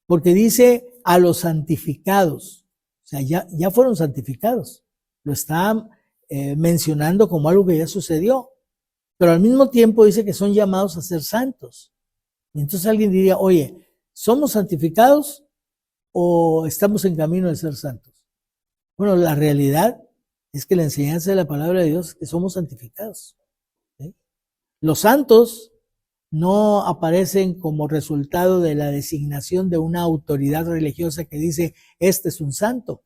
porque dice a los santificados, o sea, ya fueron santificados, lo está mencionando como algo que ya sucedió, pero al mismo tiempo dice que son llamados a ser santos. Y entonces alguien diría, oye, ¿somos santificados o estamos en camino de ser santos? Bueno, la realidad es que la enseñanza de la palabra de Dios es que somos santificados. ¿Sí? Los santos no aparecen como resultado de la designación de una autoridad religiosa que dice, este es un santo.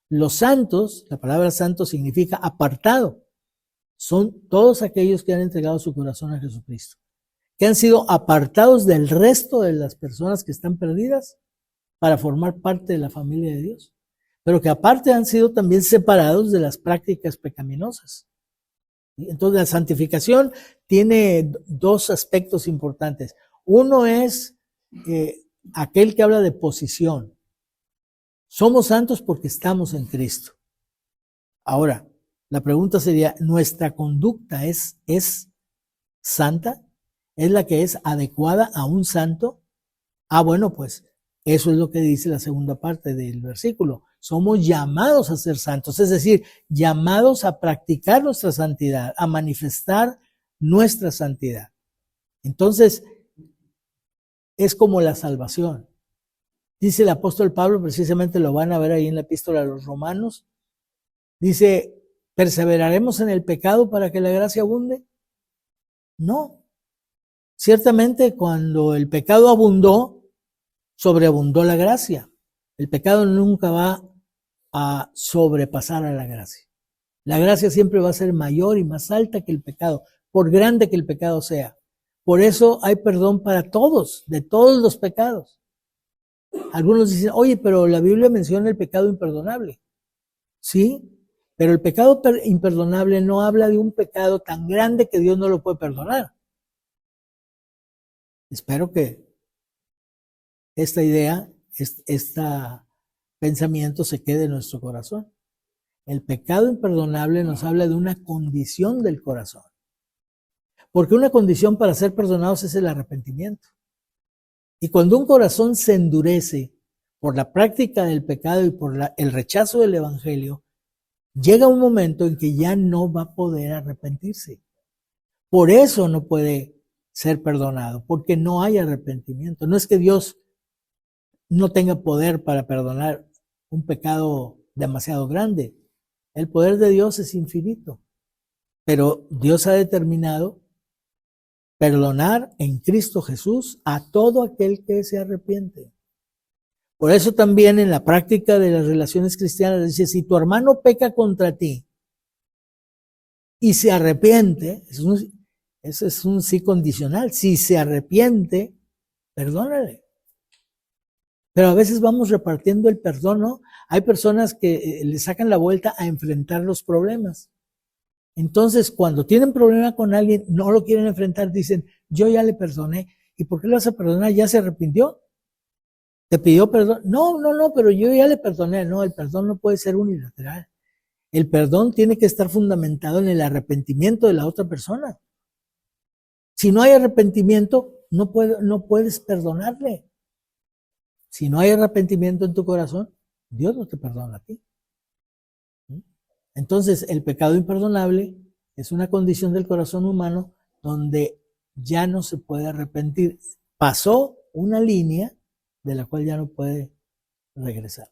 Los santos, la palabra santo significa apartado. Son todos aquellos que han entregado su corazón a Jesucristo, que han sido apartados del resto de las personas que están perdidas para formar parte de la familia de Dios, pero que aparte han sido también separados de las prácticas pecaminosas. Entonces la santificación tiene dos aspectos importantes. Uno es aquel que habla de posición. Somos santos porque estamos en Cristo. Ahora, la pregunta sería, ¿nuestra conducta es santa? ¿Es la que es adecuada a un santo? Bueno, pues eso es lo que dice la segunda parte del versículo. Somos llamados a ser santos, es decir, llamados a practicar nuestra santidad, a manifestar nuestra santidad. Entonces, es como la salvación. Dice el apóstol Pablo, precisamente lo van a ver ahí en la epístola a los Romanos, dice, ¿perseveraremos en el pecado para que la gracia abunde? No. Ciertamente cuando el pecado abundó, sobreabundó la gracia. El pecado nunca va a sobrepasar a la gracia. La gracia siempre va a ser mayor y más alta que el pecado, por grande que el pecado sea. Por eso hay perdón para todos, de todos los pecados. Algunos dicen, oye, pero la Biblia menciona el pecado imperdonable. Sí, pero el pecado imperdonable no habla de un pecado tan grande que Dios no lo puede perdonar. Espero que esta idea, este pensamiento se quede en nuestro corazón. El pecado imperdonable nos habla de una condición del corazón. Porque una condición para ser perdonados es el arrepentimiento. Y cuando un corazón se endurece por la práctica del pecado y por el rechazo del evangelio, llega un momento en que ya no va a poder arrepentirse. Por eso no puede ser perdonado, porque no hay arrepentimiento. No es que Dios no tenga poder para perdonar un pecado demasiado grande. El poder de Dios es infinito, pero Dios ha determinado perdonar en Cristo Jesús a todo aquel que se arrepiente. Por eso también en la práctica de las relaciones cristianas dice, si tu hermano peca contra ti y se arrepiente, eso es un sí condicional, si se arrepiente, perdónale. Pero a veces vamos repartiendo el perdón, ¿no? Hay personas que le sacan la vuelta a enfrentar los problemas. Entonces, cuando tienen problema con alguien, no lo quieren enfrentar, dicen, yo ya le perdoné. ¿Y por qué lo vas a perdonar? ¿Ya se arrepintió? ¿Te pidió perdón? No, pero yo ya le perdoné. No, el perdón no puede ser unilateral. El perdón tiene que estar fundamentado en el arrepentimiento de la otra persona. Si no hay arrepentimiento, no puedes perdonarle. Si no hay arrepentimiento en tu corazón, Dios no te perdona a ti. Entonces, el pecado imperdonable es una condición del corazón humano donde ya no se puede arrepentir. Pasó una línea de la cual ya no puede regresar.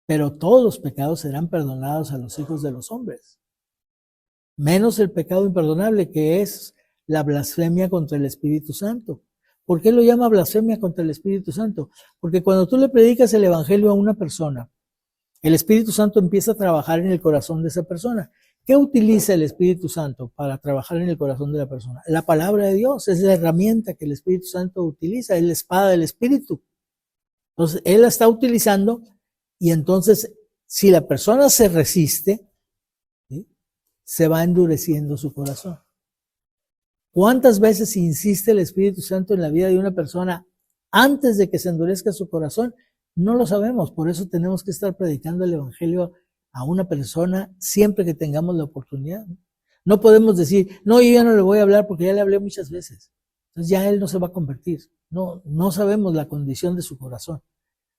Pero todos los pecados serán perdonados a los hijos de los hombres, menos el pecado imperdonable, que es la blasfemia contra el Espíritu Santo. ¿Por qué lo llama blasfemia contra el Espíritu Santo? Porque cuando tú le predicas el evangelio a una persona, el Espíritu Santo empieza a trabajar en el corazón de esa persona. ¿Qué utiliza el Espíritu Santo para trabajar en el corazón de la persona? La palabra de Dios es la herramienta que el Espíritu Santo utiliza, es la espada del Espíritu. Entonces, Él la está utilizando y entonces, si la persona se resiste, ¿sí?, se va endureciendo su corazón. ¿Cuántas veces insiste el Espíritu Santo en la vida de una persona antes de que se endurezca su corazón? No lo sabemos, por eso tenemos que estar predicando el evangelio a una persona siempre que tengamos la oportunidad. No podemos decir, no, yo ya no le voy a hablar porque ya le hablé muchas veces. Entonces ya él no se va a convertir. No sabemos la condición de su corazón.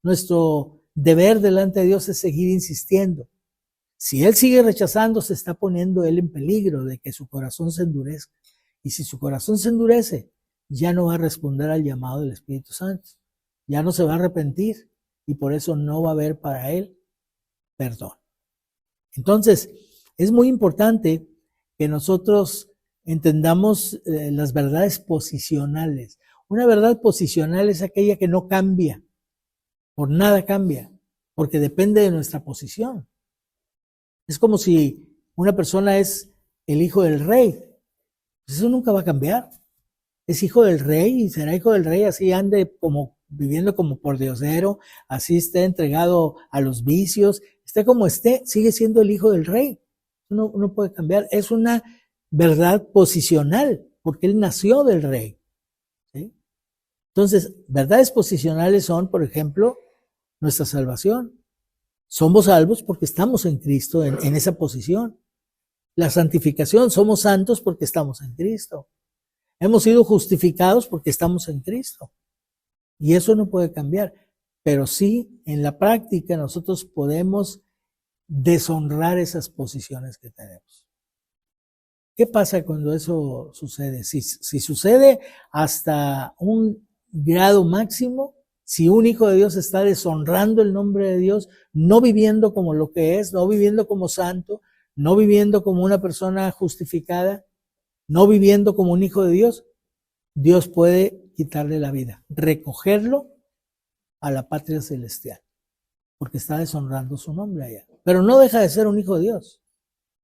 Nuestro deber delante de Dios es seguir insistiendo. Si él sigue rechazando, se está poniendo él en peligro de que su corazón se endurezca. Y si su corazón se endurece, ya no va a responder al llamado del Espíritu Santo. Ya no se va a arrepentir y por eso no va a haber para él perdón. Entonces, es muy importante que nosotros entendamos las verdades posicionales. Una verdad posicional es aquella que no cambia, por nada cambia, porque depende de nuestra posición. Es como si una persona es el hijo del rey. Pues eso nunca va a cambiar. Es hijo del rey y será hijo del rey, así ande como viviendo como pordiosero, así esté entregado a los vicios, esté como esté, sigue siendo el hijo del rey. No puede cambiar. Es una verdad posicional, porque él nació del rey. ¿Sí? Entonces, verdades posicionales son, por ejemplo, nuestra salvación. Somos salvos porque estamos en Cristo, en esa posición. La santificación, somos santos porque estamos en Cristo. Hemos sido justificados porque estamos en Cristo. Y eso no puede cambiar. Pero sí, en la práctica nosotros podemos deshonrar esas posiciones que tenemos. ¿Qué pasa cuando eso sucede? Si sucede hasta un grado máximo, si un hijo de Dios está deshonrando el nombre de Dios, no viviendo como lo que es, no viviendo como santo, no viviendo como una persona justificada, no viviendo como un hijo de Dios, Dios puede quitarle la vida, recogerlo a la patria celestial, porque está deshonrando su nombre allá. Pero no deja de ser un hijo de Dios.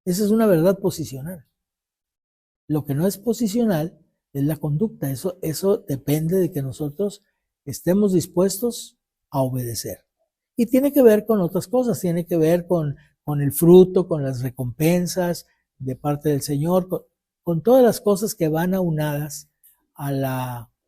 Esa es una verdad posicional. Lo que no es posicional es la conducta. Eso depende de que nosotros estemos dispuestos a obedecer. Y tiene que ver con otras cosas, tiene que ver con el fruto, con las recompensas de parte del Señor, con todas las cosas que van aunadas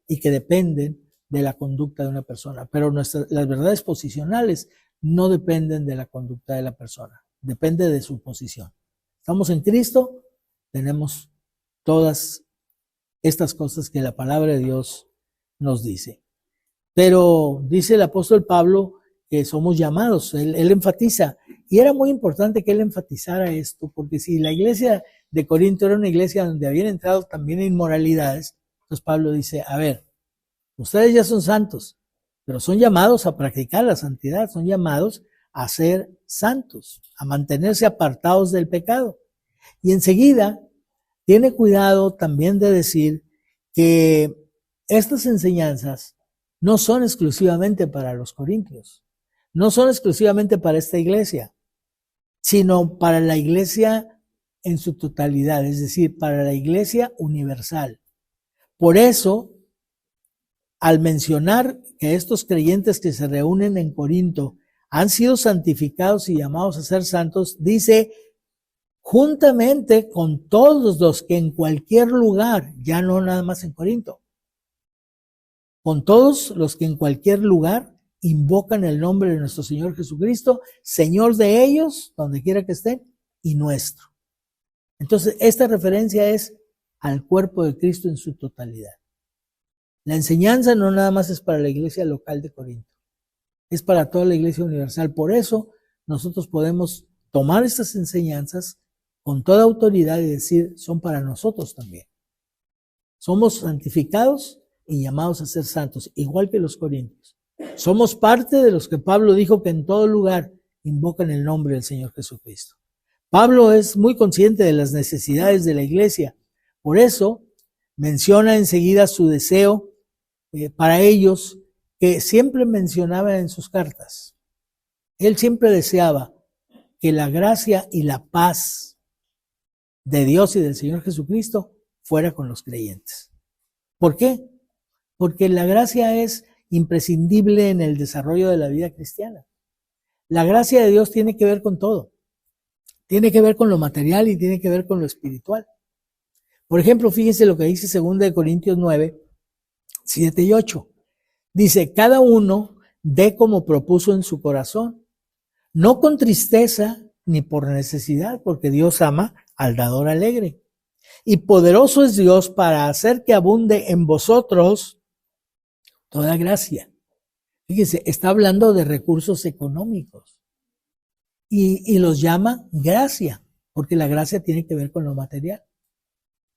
y que dependen de la conducta de una persona. Pero las verdades posicionales no dependen de la conducta de la persona, depende de su posición. Estamos en Cristo, tenemos todas estas cosas que la palabra de Dios nos dice. Pero dice el apóstol Pablo que somos llamados, él enfatiza, y era muy importante que él enfatizara esto, porque si la iglesia de Corinto era una iglesia donde habían entrado también inmoralidades, entonces Pablo dice, a ver, ustedes ya son santos, pero son llamados a practicar la santidad, son llamados a ser santos, a mantenerse apartados del pecado. Y enseguida tiene cuidado también de decir que estas enseñanzas no son exclusivamente para los corintios, no son exclusivamente para esta iglesia, sino para la iglesia en su totalidad, es decir, para la iglesia universal. Por eso, al mencionar que estos creyentes que se reúnen en Corinto han sido santificados y llamados a ser santos, dice, juntamente con todos los que en cualquier lugar, ya no nada más en Corinto, con todos los que en cualquier lugar invocan el nombre de nuestro Señor Jesucristo, Señor de ellos, donde quiera que estén, y nuestro. Entonces, esta referencia es al cuerpo de Cristo en su totalidad. La enseñanza no nada más es para la iglesia local de Corinto, es para toda la iglesia universal. Por eso, nosotros podemos tomar estas enseñanzas con toda autoridad y decir, son para nosotros también. Somos santificados y llamados a ser santos, igual que los corintios. Somos parte de los que Pablo dijo que en todo lugar invocan el nombre del Señor Jesucristo. Pablo es muy consciente de las necesidades de la iglesia. Por eso menciona enseguida su deseo para ellos, que siempre mencionaba en sus cartas. Él siempre deseaba que la gracia y la paz de Dios y del Señor Jesucristo fuera con los creyentes. ¿Por qué? Porque la gracia es imprescindible en el desarrollo de la vida cristiana. La gracia de Dios tiene que ver con todo. Tiene que ver con lo material y tiene que ver con lo espiritual. Por ejemplo, fíjense lo que dice 2 Corintios 9, 7 y 8. Dice, cada uno dé como propuso en su corazón, no con tristeza ni por necesidad, porque Dios ama al dador alegre. Y poderoso es Dios para hacer que abunde en vosotros toda gracia. Fíjese, está hablando de recursos económicos y los llama gracia, porque la gracia tiene que ver con lo material.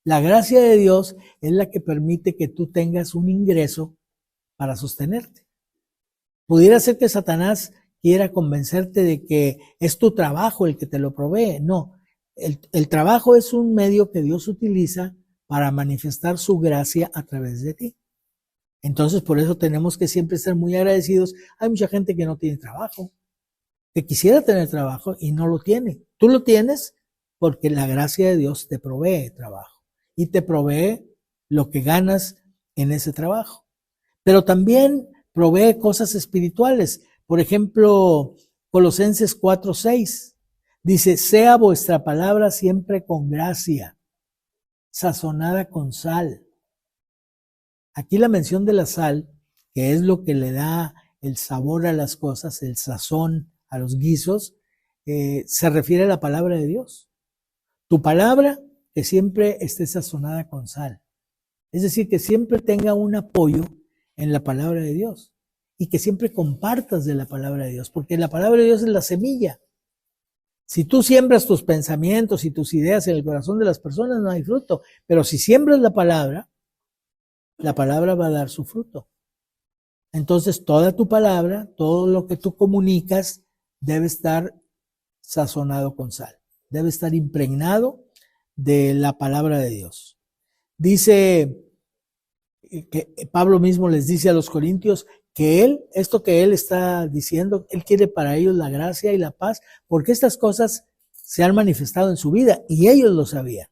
La gracia de Dios es la que permite que tú tengas un ingreso para sostenerte. Pudiera ser que Satanás quiera convencerte de que es tu trabajo el que te lo provee. No, el trabajo es un medio que Dios utiliza para manifestar su gracia a través de ti. Entonces, por eso tenemos que siempre estar muy agradecidos. Hay mucha gente que no tiene trabajo, que quisiera tener trabajo y no lo tiene. Tú lo tienes porque la gracia de Dios te provee trabajo y te provee lo que ganas en ese trabajo. Pero también provee cosas espirituales. Por ejemplo, Colosenses 4:6 dice, sea vuestra palabra siempre con gracia, sazonada con sal. Aquí la mención de la sal, que es lo que le da el sabor a las cosas, el sazón a los guisos, se refiere a la palabra de Dios. Tu palabra que siempre esté sazonada con sal. Es decir, que siempre tenga un apoyo en la palabra de Dios y que siempre compartas de la palabra de Dios, porque la palabra de Dios es la semilla. Si tú siembras tus pensamientos y tus ideas en el corazón de las personas, no hay fruto. Pero si siembras la palabra va a dar su fruto. Entonces, toda tu palabra, todo lo que tú comunicas, debe estar sazonado con sal. Debe estar impregnado de la palabra de Dios. Dice que Pablo mismo les dice a los corintios que esto que él está diciendo, él quiere para ellos la gracia y la paz, porque estas cosas se han manifestado en su vida y ellos lo sabían.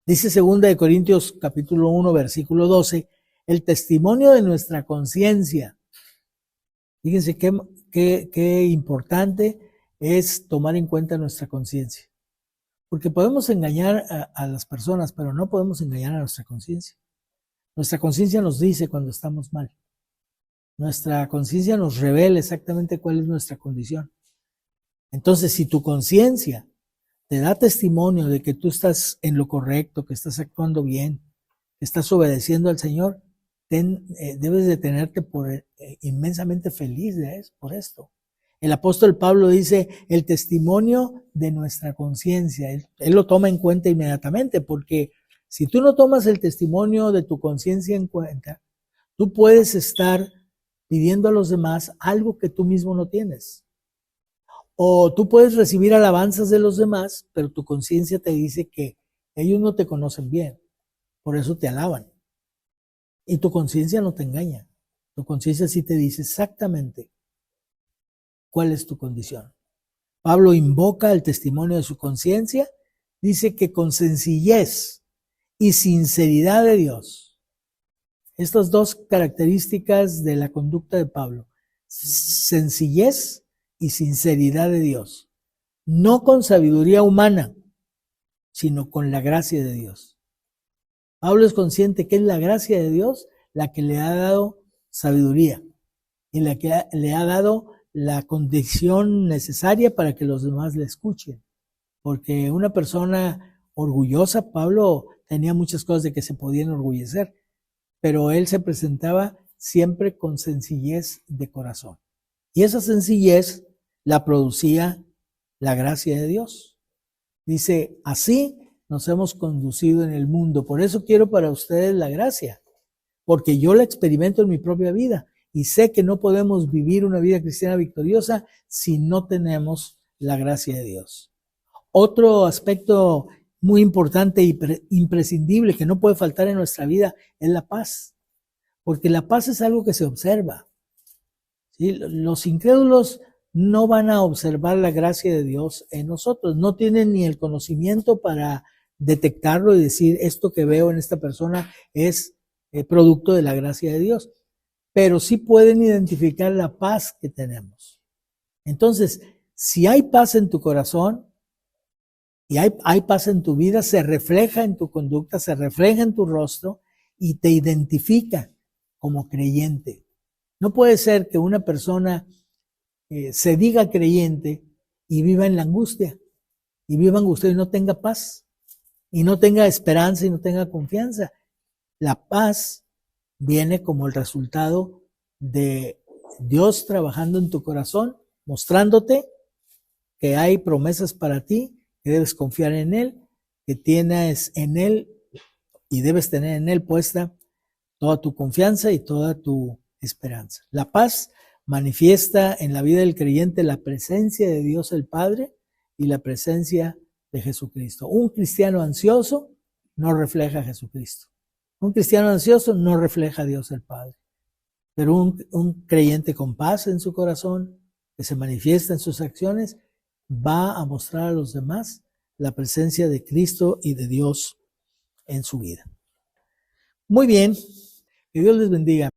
Dice 2 de Corintios capítulo 1 versículo 12, el testimonio de nuestra conciencia. Fíjense qué importante es tomar en cuenta nuestra conciencia. Porque podemos engañar a las personas, pero no podemos engañar a nuestra conciencia. Nuestra conciencia nos dice cuando estamos mal. Nuestra conciencia nos revela exactamente cuál es nuestra condición. Entonces, si tu conciencia te da testimonio de que tú estás en lo correcto, que estás actuando bien, que estás obedeciendo al Señor, debes de tenerte inmensamente feliz por esto. El apóstol Pablo dice el testimonio de nuestra conciencia. Él lo toma en cuenta inmediatamente, porque si tú no tomas el testimonio de tu conciencia en cuenta, tú puedes estar pidiendo a los demás algo que tú mismo no tienes. O tú puedes recibir alabanzas de los demás, pero tu conciencia te dice que ellos no te conocen bien, por eso te alaban. Y tu conciencia no te engaña. Tu conciencia sí te dice exactamente cuál es tu condición. Pablo invoca el testimonio de su conciencia, dice que con sencillez y sinceridad de Dios. Estas dos características de la conducta de Pablo, sencillez y sinceridad de Dios, no con sabiduría humana, sino con la gracia de Dios. Pablo es consciente que es la gracia de Dios la que le ha dado sabiduría y la que le ha dado la condición necesaria para que los demás le escuchen. Porque una persona orgullosa, Pablo tenía muchas cosas de que se podían enorgullecer, pero él se presentaba siempre con sencillez de corazón. Y esa sencillez la producía la gracia de Dios. Dice, así nos hemos conducido en el mundo. Por eso quiero para ustedes la gracia, porque yo la experimento en mi propia vida y sé que no podemos vivir una vida cristiana victoriosa si no tenemos la gracia de Dios. Otro aspecto muy importante e imprescindible que no puede faltar en nuestra vida es la paz, porque la paz es algo que se observa. ¿Sí? Los incrédulos no van a observar la gracia de Dios en nosotros, no tienen ni el conocimiento para detectarlo y decir esto que veo en esta persona es producto de la gracia de Dios, pero sí pueden identificar la paz que tenemos. Entonces, si hay paz en tu corazón y hay paz en tu vida, se refleja en tu conducta, se refleja en tu rostro y te identifica como creyente. No puede ser que una persona se diga creyente y viva en la angustia, y viva angustiado y no tenga paz, y no tenga esperanza y no tenga confianza. La paz viene como el resultado de Dios trabajando en tu corazón, mostrándote que hay promesas para ti, que debes confiar en Él, que tienes en Él y debes tener en Él puesta toda tu confianza y toda tu esperanza. La paz manifiesta en la vida del creyente la presencia de Dios el Padre y la presencia de Jesucristo. Un cristiano ansioso no refleja a Jesucristo. Un cristiano ansioso no refleja a Dios el Padre. Pero un creyente con paz en su corazón, que se manifiesta en sus acciones, va a mostrar a los demás la presencia de Cristo y de Dios en su vida. Muy bien, que Dios les bendiga.